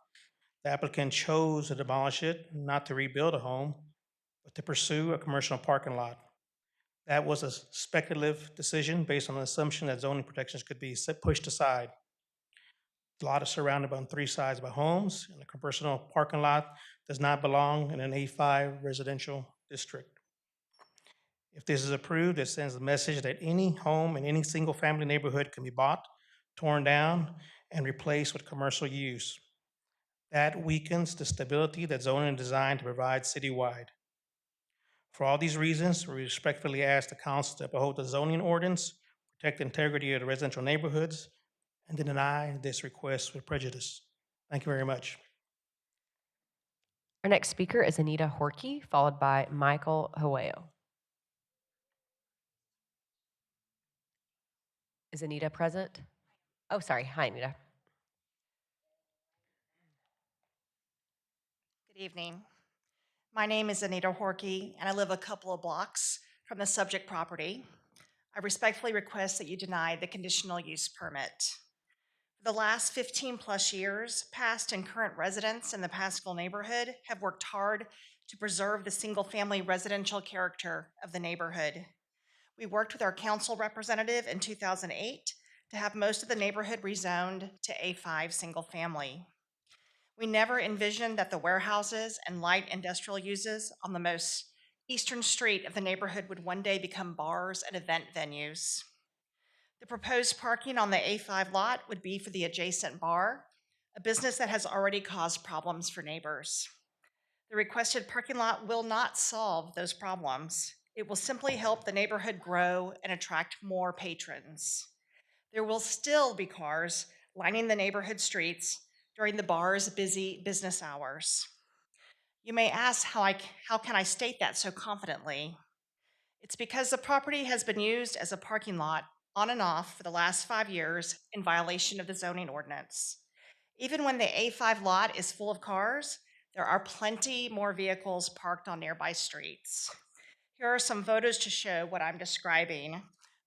The applicant chose to demolish it, not to rebuild a home, but to pursue a commercial parking lot. That was a speculative decision based on the assumption that zoning protections could be pushed aside. The lot is surrounded on 3 sides by homes, and the commercial parking lot does not belong in an A5 residential district. If this is approved, it sends a message that any home in any single-family neighborhood can be bought, torn down, and replaced with commercial use. That weakens the stability that zoning is designed to provide citywide. For all these reasons, we respectfully ask the council to uphold the zoning ordinance, protect the integrity of the residential neighborhoods, and to deny this request with prejudice. Thank you very much. Our next speaker is Anita Horkey, followed by Michael Hueo. Is Anita present? Oh, sorry. Hi, Anita. Good evening. My name is Anita Horkey, and I live a couple of blocks from the subject property. I respectfully request that you deny the conditional use permit. For the last 15-plus years, past and current residents in the Pascal neighborhood have worked hard to preserve the single-family residential character of the neighborhood. We worked with our council representative in 2008 to have most of the neighborhood rezoned to A5 single-family. We never envisioned that the warehouses and light industrial uses on the most eastern street of the neighborhood would one day become bars and event venues. The proposed parking on the A5 lot would be for the adjacent bar, a business that has already caused problems for neighbors. The requested parking lot will not solve those problems. It will simply help the neighborhood grow and attract more patrons. There will still be cars lining the neighborhood streets during the bar's busy business hours. You may ask how can I state that so confidently? It's because the property has been used as a parking lot on and off for the last 5 years in violation of the zoning ordinance. Even when the A5 lot is full of cars, there are plenty more vehicles parked on nearby streets. Here are some photos to show what I'm describing.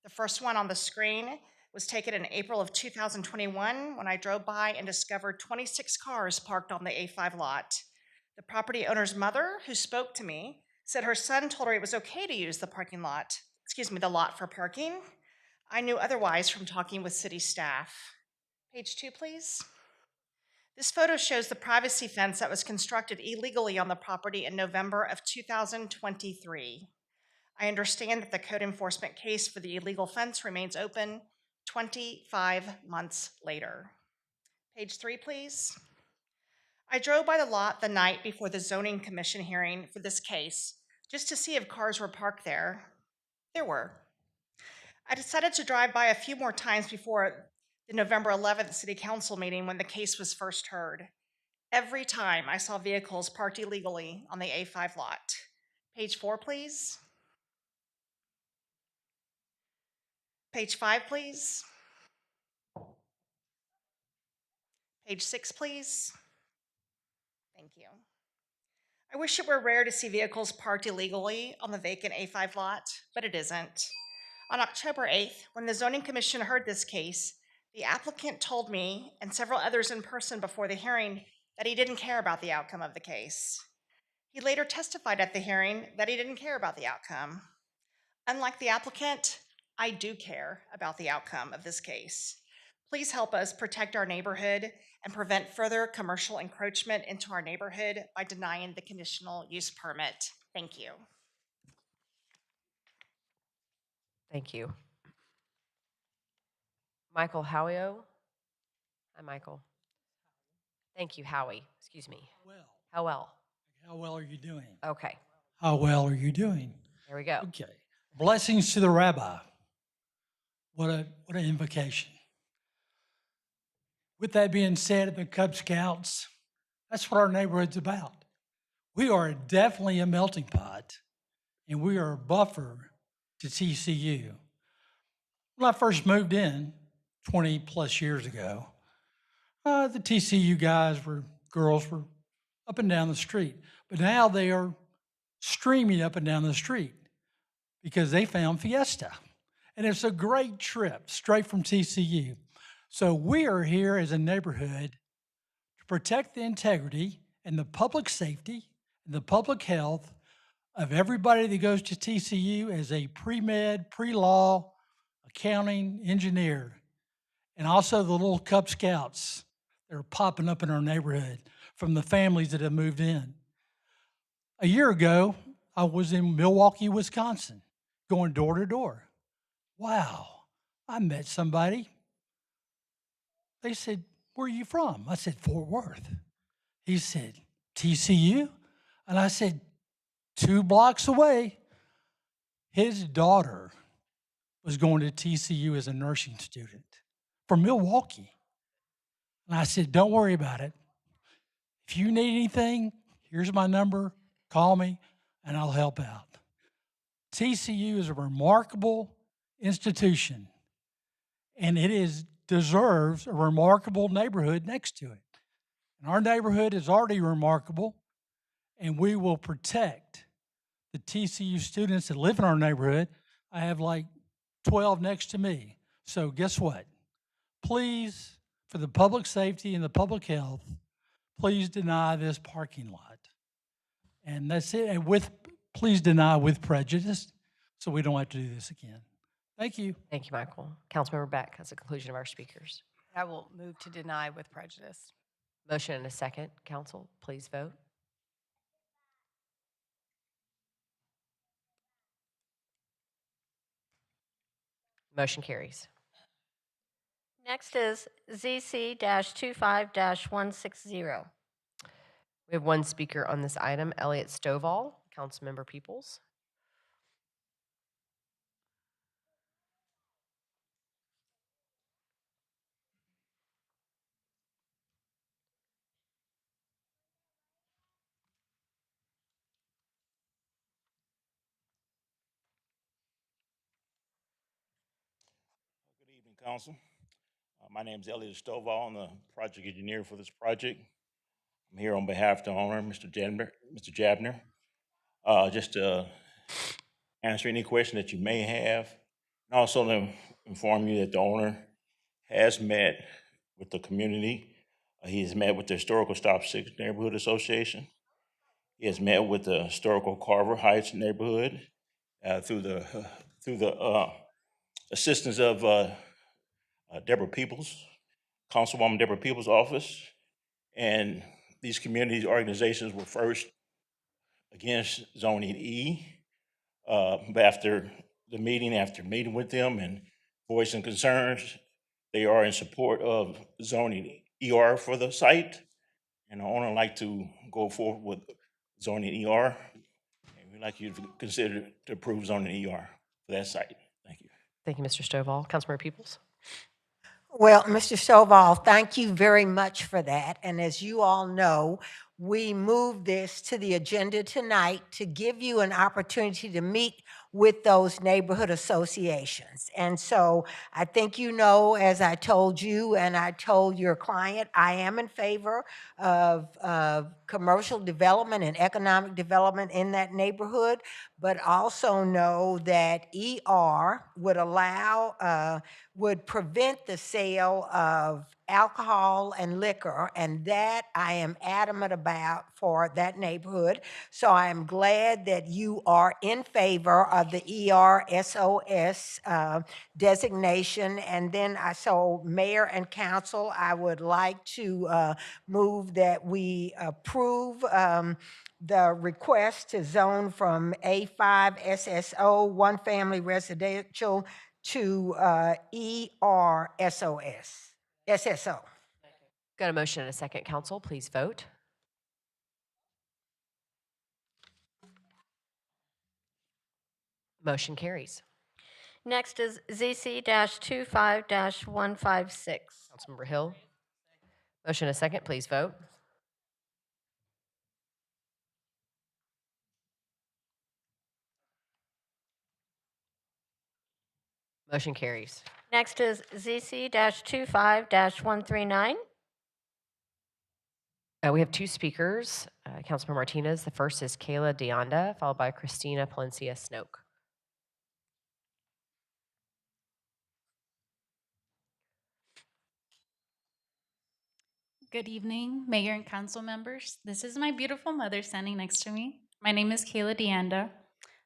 The first one on the screen was taken in April of 2021 when I drove by and discovered 26 cars parked on the A5 lot. The property owner's mother, who spoke to me, said her son told her it was okay to use the the lot for parking. I knew otherwise from talking with city staff. Page 2, please. This photo shows the privacy fence that was constructed illegally on the property in November of 2023. I understand that the code enforcement case for the illegal fence remains open 25 months later. Page 3, please. I drove by the lot the night before the zoning commission hearing for this case just to see if cars were parked there. There were. I decided to drive by a few more times before the November 11th city council meeting when the case was first heard. Every time I saw vehicles parked illegally on the A5 lot. Page 4, please. Page 5, please. Page 6, please. Thank you. I wish it were rare to see vehicles parked illegally on the vacant A5 lot, but it isn't. On October 8th, when the Zoning Commission heard this case, the applicant told me and several others in person before the hearing that he didn't care about the outcome of the case. He later testified at the hearing that he didn't care about the outcome. Unlike the applicant, I do care about the outcome of this case. Please help us protect our neighborhood and prevent further commercial encroachment into our neighborhood by denying the conditional use permit. Thank you. Thank you. Michael Howio. Hi, Michael. Thank you, Howie. Excuse me. Well. How well? How well are you doing? Okay. How well are you doing? There we go. Okay. Blessings to the rabbi. What an invocation. With that being said, at the Cub Scouts, that's what our neighborhood's about. We are definitely a melting pot, and we are a buffer to TCU. When I first moved in 20 plus years ago, the TCU girls were up and down the street, but now they are streaming up and down the street because they found Fiesta. And it's a great trip straight from TCU. So we are here as a neighborhood to protect the integrity and the public safety and the public health of everybody that goes to TCU as a pre-med, pre-law, accounting, engineer, and also the little Cub Scouts that are popping up in our neighborhood from the families that have moved in. A year ago, I was in Milwaukee, Wisconsin, going door to door. Wow, I met somebody. They said, "Where are you from?" I said, "Fort Worth." He said, "TCU?" And I said, 2 blocks away. His daughter was going to TCU as a nursing student from Milwaukee. And I said, "Don't worry about it. If you need anything, here's my number. Call me, and I'll help out." TCU is a remarkable institution, and it deserves a remarkable neighborhood next to it. And our neighborhood is already remarkable, and we will protect the TCU students that live in our neighborhood. I have like 12 next to me. So guess what? Please for the public safety and the public health, please deny this parking lot. And that's it. And please deny with prejudice, so we don't have to do this again. Thank you. Thank you, Michael. Councilmember Beck, that's the conclusion of our speakers. I will move to deny with prejudice. Motion and a second. Council, please vote. Motion carries. Next is ZC-25-160. We have one speaker on this item, Elliot Stovall, Councilmember Peoples. Good evening, Council. My name is Elliot Stovall. I'm the project engineer for this project. I'm here on behalf of the owner, Mr. Jabner. Just to answer any question that you may have, and also to inform you that the owner has met with the community. He has met with the Historical Stop 6 Neighborhood Association. He has met with the Historical Carver Heights neighborhood through the assistance of Deborah Peoples, Councilwoman Deborah Peoples' office. And these community organizations were first against zoning E, but after meeting with them and voicing concerns, they are in support of zoning ER for the site. And the owner would like to go forward with zoning ER. And we'd like you to consider to approve zoning ER for that site. Thank you. Thank you, Mr. Stovall. Councilmember Peoples. Well, Mr. Stovall, thank you very much for that. And as you all know, we moved this to the agenda tonight to give you an opportunity to meet with those neighborhood associations. And so I think you know, as I told you and I told your client, I am in favor of commercial development and economic development in that neighborhood, but also know that ER would would prevent the sale of alcohol and liquor, and that I am adamant about for that neighborhood. So I am glad that you are in favor of the ERSOS designation. And then so Mayor and Council, I would like to move that we approve the request to zone from A5 SSO, one family residential, to SSO. Got a motion and a second. Council, please vote. Motion carries. Next is ZC-25-156. Councilmember Hill. Motion and a second. Please vote. Motion carries. Next is ZC-25-139. We have two speakers. Councilmember Martinez. The first is Kayla Deonda, followed by Christina Palencia Snoke. Good evening, Mayor and Council members. This is my beautiful mother standing next to me. My name is Kayla Deonda.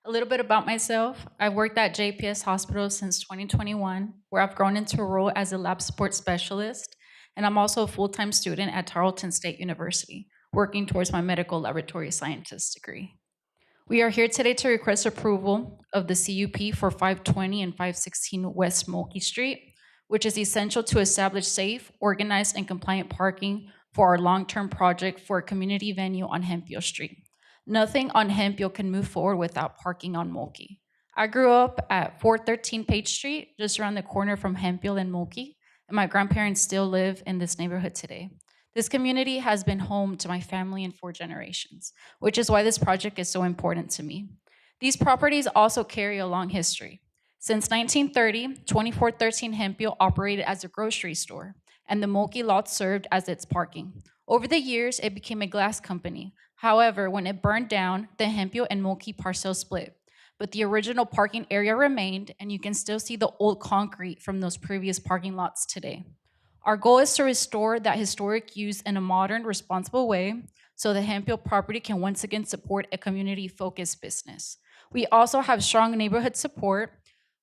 A little bit about myself. I've worked at JPS Hospital since 2021, where I've grown into a role as a lab support specialist, and I'm also a full-time student at Tarleton State University, working towards my medical laboratory scientist degree. We are here today to request approval of the CUP for 520 and 516 West Mulkey Street, which is essential to establish safe, organized, and compliant parking for our long-term project for a community venue on Hemphill Street. Nothing on Hemphill can move forward without parking on Mulkey. I grew up at 413 Page Street, just around the corner from Hemphill and Mulkey, and my grandparents still live in this neighborhood today. This community has been home to my family in 4 generations, which is why this project is so important to me. These properties also carry a long history. Since 1930, 2413 Hemphill operated as a grocery store, and the Mulkey lot served as its parking. Over the years, it became a glass company. However, when it burned down, the Hemphill and Mulkey parcels split, but the original parking area remained, and you can still see the old concrete from those previous parking lots today. Our goal is to restore that historic use in a modern, responsible way so the Hemphill property can once again support a community-focused business. We also have strong neighborhood support.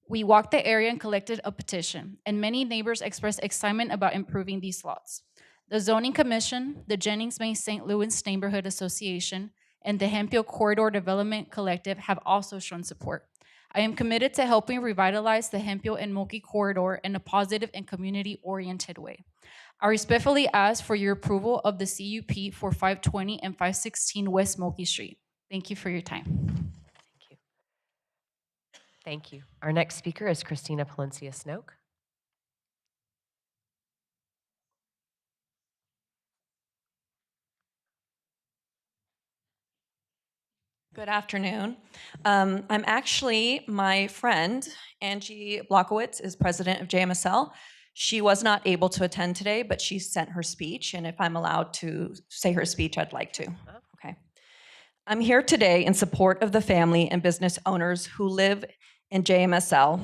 We walked the area and collected a petition, and many neighbors expressed excitement about improving these lots. The Zoning Commission, the Jennings May St. Louis Neighborhood Association, and the Hemphill Corridor Development Collective have also shown support. I am committed to helping revitalize the Hemphill and Mulkey corridor in a positive and community-oriented way. I respectfully ask for your approval of the CUP for 520 and 516 West Mulkey Street. Thank you for your time. Thank you. Our next speaker is Christina Palencia Snoke. Good afternoon. I'm actually, my friend, Angie Blockowitz, is president of JMSL. She was not able to attend today, but she sent her speech, and if I'm allowed to say her speech, I'd like to. Okay. I'm here today in support of the family and business owners who live in JMSL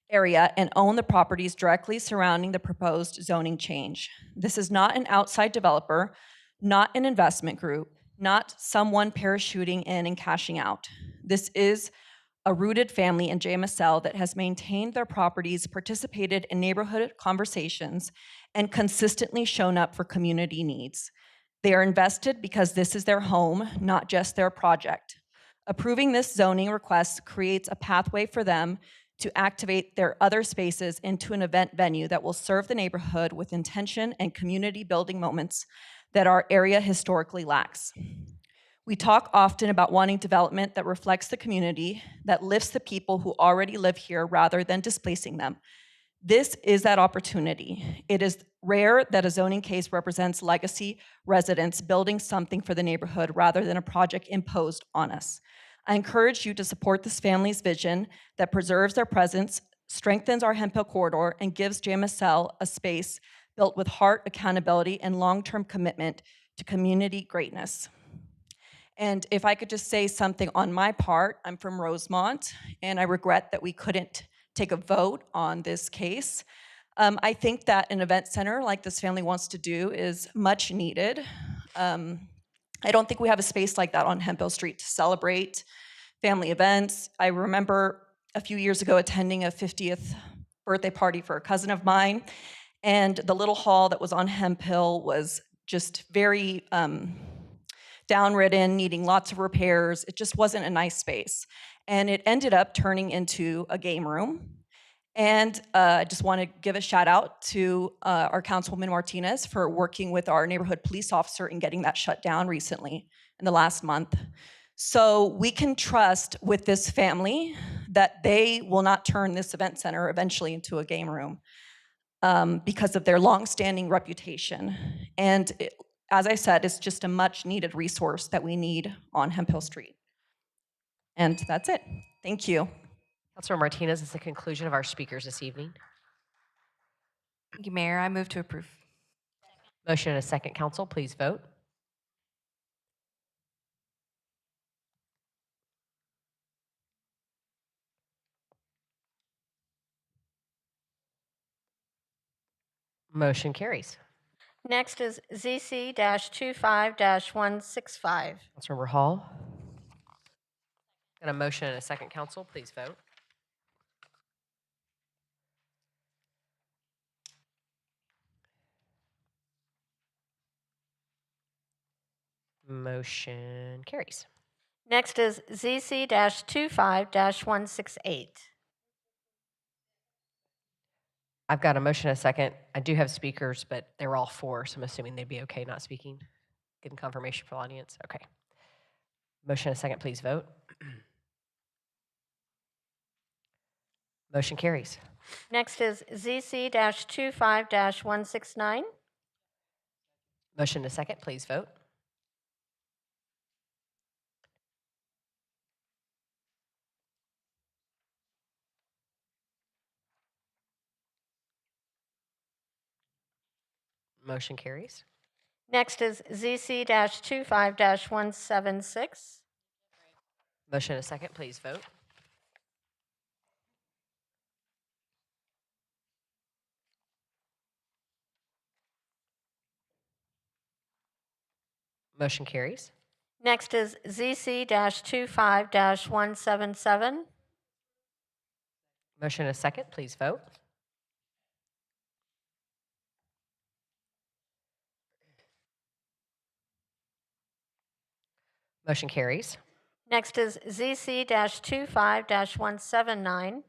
area and own the properties directly surrounding the proposed zoning change. This is not an outside developer, not an investment group, not someone parachuting in and cashing out. This is a rooted family in JMSL that has maintained their properties, participated in neighborhood conversations, and consistently shown up for community needs. They are invested because this is their home, not just their project. Approving this zoning request creates a pathway for them to activate their other spaces into an event venue that will serve the neighborhood with intention and community building moments that our area historically lacks. We talk often about wanting development that reflects the community, that lifts the people who already live here rather than displacing them. This is that opportunity. It is rare that a zoning case represents legacy residents building something for the neighborhood rather than a project imposed on us. I encourage you to support this family's vision that preserves their presence, strengthens our Hemphill corridor, and gives JMSL a space built with heart, accountability, and long-term commitment to community greatness. And if I could just say something on my part, I'm from Rosemont, and I regret that we couldn't take a vote on this case. I think that an event center like this family wants to do is much needed. I don't think we have a space like that on Hemphill Street to celebrate family events. I remember a few years ago attending a 50th birthday party for a cousin of mine, and the little hall that was on Hemphill was just very downridden, needing lots of repairs. It just wasn't a nice space. And it ended up turning into a game room. And I just want to give a shout out to our Councilwoman Martinez for working with our neighborhood police officer and getting that shut down recently in the last month. So we can trust with this family that they will not turn this event center eventually into a game room. Because of their longstanding reputation. And as I said, it's just a much needed resource that we need on Hemphill Street. And that's it. Thank you. Councilor Martinez is the conclusion of our speakers this evening. Thank you, Mayor. I move to approve. Motion and a second, council, please vote. Motion carries. Next is ZC-25-165. Councilmember Hall. Got a motion and a second, council, please vote. Motion carries. Next is ZC-25-168. I've got a motion and a second. I do have speakers, but they were all four, so I'm assuming they'd be okay not speaking. Getting confirmation for the audience. Okay. Motion and a second, please vote. Motion carries. Next is ZC-25-169. Motion and a second, please vote. Motion carries. Next is ZC-25-176. Motion and a second, please vote. Motion carries. Next is ZC-25-177. Motion and a second, please vote. Motion carries. Next is ZC-25-179.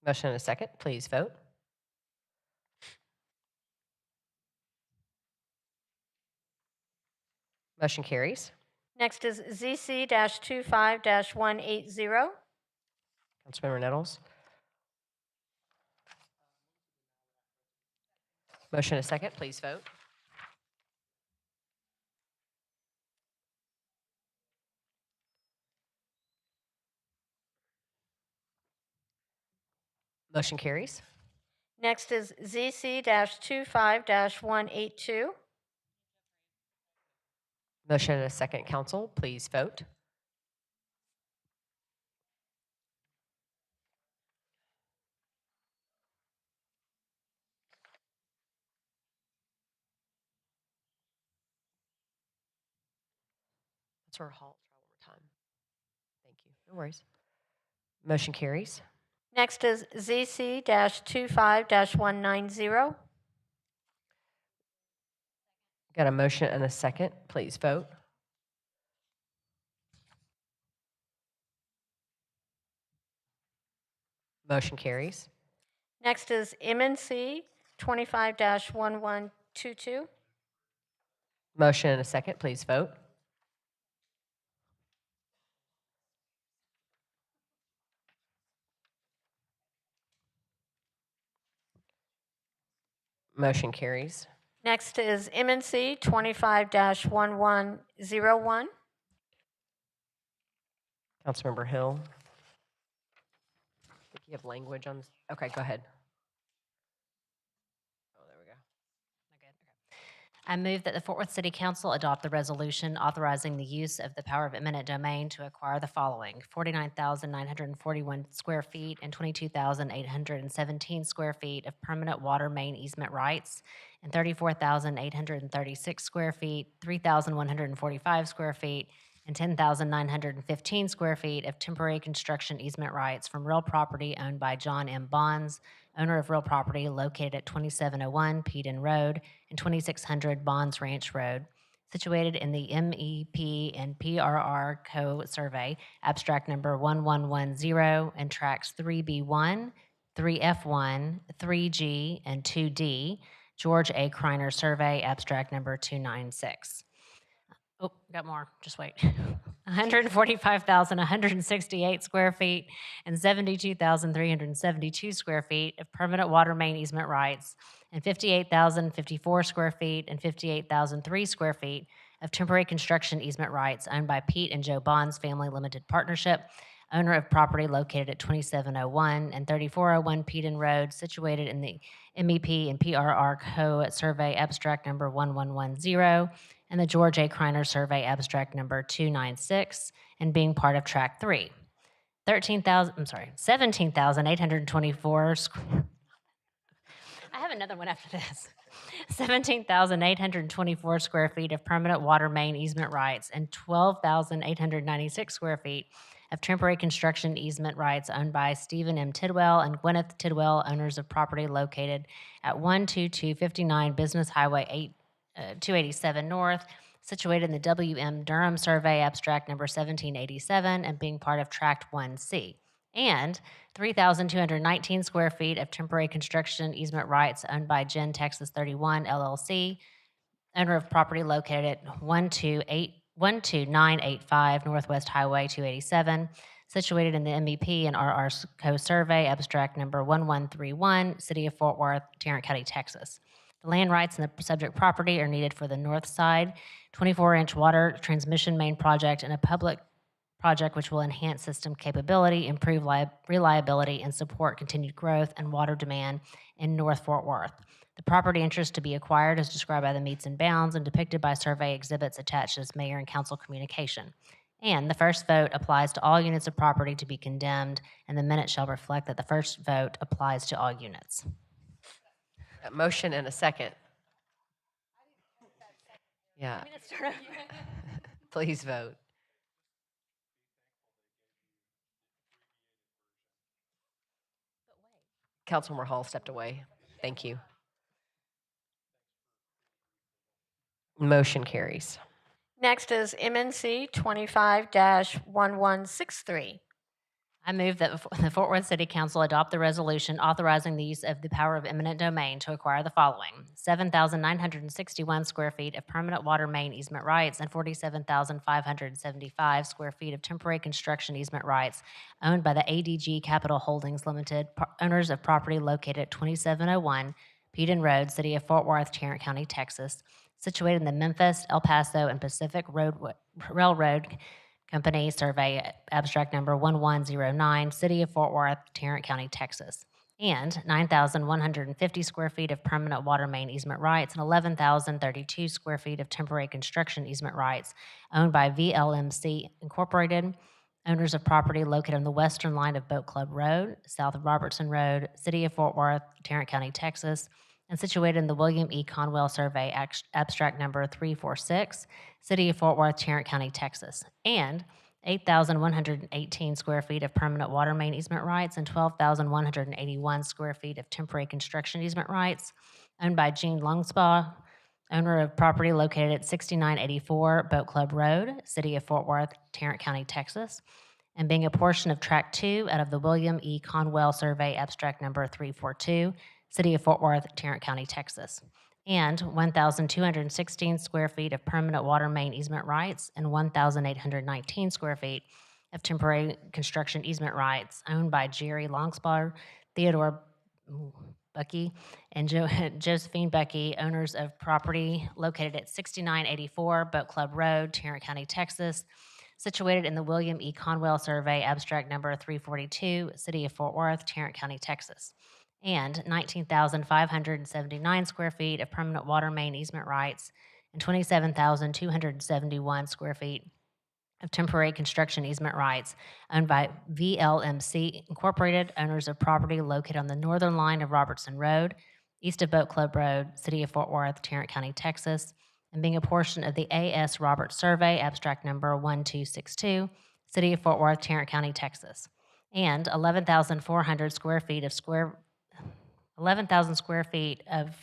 Motion and a second, please vote. Motion carries. Next is ZC-25-180. Councilmember Nettles. Motion and a second, please vote. Motion carries. Next is ZC-25-182. Motion and a second, council, please vote. Let's our halt, try one more time. Thank you, no worries. Motion carries. Next is ZC-25-190. Got a motion and a second, please vote. Motion carries. Next is MNC 25-1122. Motion and a second, please vote. Motion carries. Next is MNC 25-1101. Councilmember Hill. I think you have language on this. Okay, go ahead. Oh, there we go. I move that the Fort Worth City Council adopt the resolution authorizing the use of the power of eminent domain to acquire the following: 49,941 square feet and 22,817 square feet of permanent water main easement rights, and 34,836 square feet, 3,145 square feet, and 10,915 square feet of temporary construction easement rights from real property owned by John M. Bonds, owner of real property located at 2701 Peden Road and 2600 Bonds Ranch Road, situated in the MEP and PRR Co-Survey, abstract number 1110, and tracks 3B1, 3F1, 3G, and 2D, George A. Kreiner Survey, abstract number 296. Oh, got more, just wait. 145,168 square feet and 72,372 square feet of permanent water main easement rights, and 58,054 square feet and 58,003 square feet of temporary construction easement rights owned by Pete and Joe Bonds Family Limited Partnership, owner of property located at 2701 and 3401 Peden Road, situated in the MEP and PRR Co-Survey, abstract number 1110, and the George A. Kreiner Survey, abstract number 296, and being part of track 3. 17,824 I have another one after this. 17,824 square feet of permanent water main easement rights and 12,896 square feet of temporary construction easement rights owned by Stephen M. Tidwell and Gwyneth Tidwell, owners of property located at 12259 Business Highway 287 North, situated in the W.M. Durham Survey, abstract number 1787, and being part of Tract 1C. And 3,219 square feet of temporary construction easement rights owned by Gen Texas 31 LLC, owner of property located at 12985 Northwest Highway 287, situated in the MEP and RR Co-Survey, abstract number 1131, City of Fort Worth, Tarrant County, Texas. The land rights and the subject property are needed for the north side 24-inch water transmission main project and a public project which will enhance system capability, improve reliability, and support continued growth and water demand in North Fort Worth. The property interest to be acquired is described by the meets and bounds and depicted by survey exhibits attached as mayor and council communication. And the first vote applies to all units of property to be condemned, and the minutes shall reflect that the first vote applies to all units. A motion and a second. Yeah. Please vote. Councilmember Hall stepped away. Thank you. Motion carries. Next is MNC 25-1163. I move that the Fort Worth City Council adopt the resolution authorizing the use of the power of eminent domain to acquire the following: 7,961 square feet of permanent water main easement rights and 47,575 square feet of temporary construction easement rights owned by the ADG Capital Holdings Limited, owners of property located at 2701 Peden Road, City of Fort Worth, Tarrant County, Texas, situated in the Memphis, El Paso, and Pacific Railroad Company, survey abstract number 1109, City of Fort Worth, Tarrant County, Texas, and 9,150 square feet of permanent water main easement rights and 11,032 square feet of temporary construction easement rights owned by VLMC Incorporated, owners of property located on the western line of Boat Club Road, south of Robertson Road, City of Fort Worth, Tarrant County, Texas, and situated in the William E. Conwell Survey abstract number 346, City of Fort Worth, Tarrant County, Texas, and 8,118 square feet of permanent water main easement rights and 12,181 square feet of temporary construction easement rights owned by Gene Longspa, owner of property located at 6984 Boat Club Road, City of Fort Worth, Tarrant County, Texas, and being a portion of Tract 2 out of the William E. Conwell Survey abstract number 342, City of Fort Worth, Tarrant County, Texas, and 1,216 square feet of permanent water main easement rights and 1,819 square feet of temporary construction easement rights owned by Jerry Longspar, Theodore Bucky, and Josephine Bucky, owners of property located at 6984 Boat Club Road, Tarrant County, Texas, situated in the William E. Conwell Survey abstract number 342, City of Fort Worth, Tarrant County, Texas, and 19,579 square feet of permanent water main easement rights and 27,271 square feet of temporary construction easement rights owned by VLMC Incorporated, owners of property located on the northern line of Robertson Road, east of Boat Club Road, City of Fort Worth, Tarrant County, Texas, and being a portion of the A.S. Roberts Survey, abstract number 1262, City of Fort Worth, Tarrant County, Texas, and 11,400 square feet of 11,000 square feet of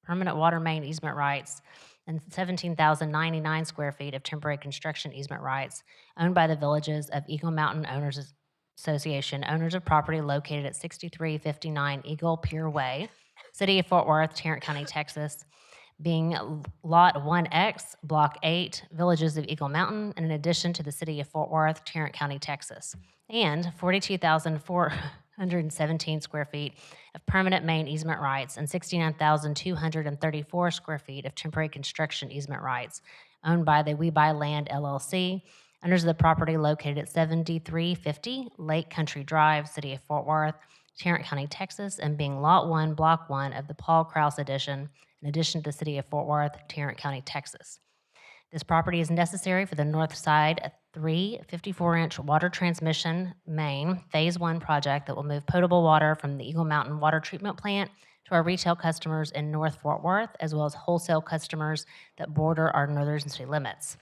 permanent water main easement rights and 17,099 square feet of temporary construction easement rights owned by the villages of Eagle Mountain Owners Association, owners of property located at 6359 Eagle Pier Way, City of Fort Worth, Tarrant County, Texas, being Lot 1X, Block 8, Villages of Eagle Mountain, and in addition to the City of Fort Worth, Tarrant County, Texas, and 42,417 square feet of permanent main easement rights and 69,234 square feet of temporary construction easement rights owned by the We Buy Land LLC, owners of the property located at 7350 Lake Country Drive, City of Fort Worth, Tarrant County, Texas, and being Lot 1, Block 1 of the Paul Krause Edition, in addition to the City of Fort Worth, Tarrant County, Texas. This property is necessary for the North Side 3 54-inch water transmission main Phase 1 project that will move potable water from the Eagle Mountain Water Treatment Plant to our retail customers in North Fort Worth, as well as wholesale customers that border our northern city limits.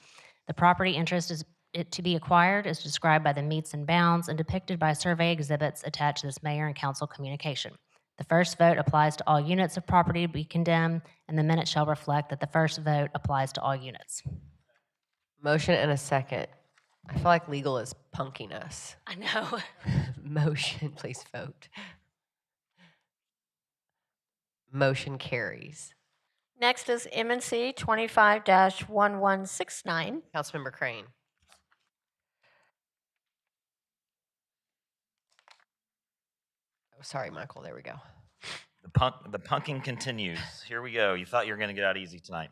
The property interest is to be acquired is described by the meets and bounds and depicted by survey exhibits attached to this mayor and council communication. The first vote applies to all units of property to be condemned, and the minutes shall reflect that the first vote applies to all units. Motion and a second. I feel like legal is punking us. I know. Motion, please vote. Motion carries. Next is MNC 25-1169. Councilmember Crane. Oh, sorry, Michael. There we go. The punking continues. Here we go. You thought you were going to get out easy tonight.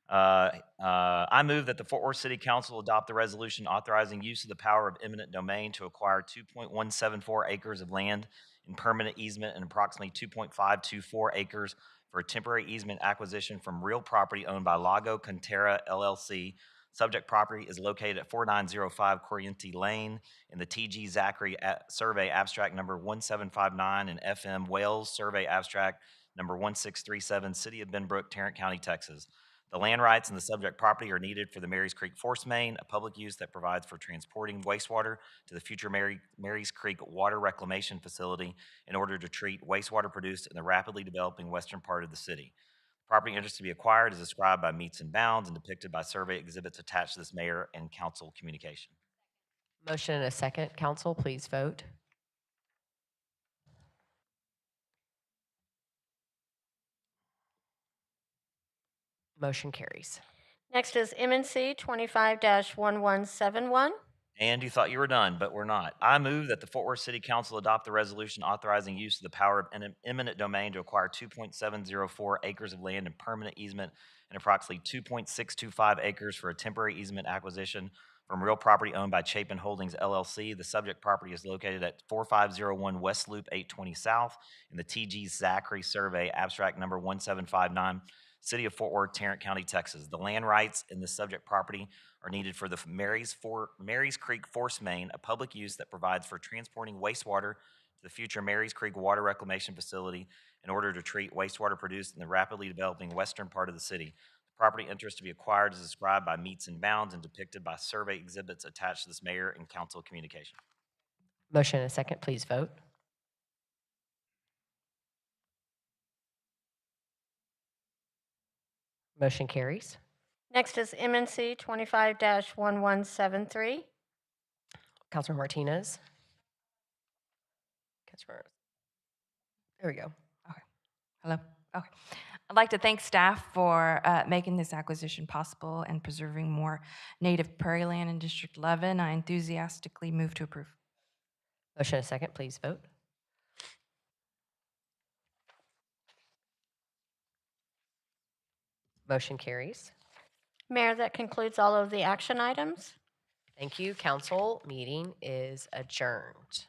I move that the Fort Worth City Council adopt the resolution authorizing use of the power of eminent domain to acquire 2.174 acres of land in permanent easement and approximately 2.524 acres for a temporary easement acquisition from real property owned by Lago Cantera LLC. Subject property is located at 4905 Corriente Lane in the T.G. Zachary Survey Abstract number 1759 and F.M. Wales Survey Abstract number 1637, City of Benbrook, Tarrant County, Texas. The land rights in the subject property are needed for the Marys Creek Force Main, a public use that provides for transporting wastewater to the future Marys Creek Water Reclamation Facility in order to treat wastewater produced in the rapidly developing western part of the city. Property interest to be acquired is described by meets and bounds and depicted by survey exhibits attached to this mayor and council communication. Motion and a second. Council, please vote. Motion carries. Next is MNC 25-1171. And you thought you were done, but we're not. I move that the Fort Worth City Council adopt the resolution authorizing use of the power of eminent domain to acquire 2.704 acres of land in permanent easement and approximately 2.625 acres for a temporary easement acquisition from real property owned by Chapin Holdings LLC. The subject property is located at 4501 West Loop 820 South in the TG Zachary Survey, abstract number 1759, City of Fort Worth, Tarrant County, Texas. The land rights in the subject property are needed for the Marys Creek Force Main, a public use that provides for transporting wastewater to the future Marys Creek Water Reclamation Facility in order to treat wastewater produced in the rapidly developing western part of the city. The property interest to be acquired is described by meets and bounds and depicted by survey exhibits attached to this mayor and council communication. Motion and a second. Please vote. Motion carries. Next is MNC 25-1173. Councilor Martinez. Councilor, there we go. Hello. Okay. I'd like to thank staff for making this acquisition possible and preserving more native prairie land in District 11. I enthusiastically move to approve. Motion and a second. Please vote. Motion carries. Mayor, that concludes all of the action items. Thank you. Council meeting is adjourned.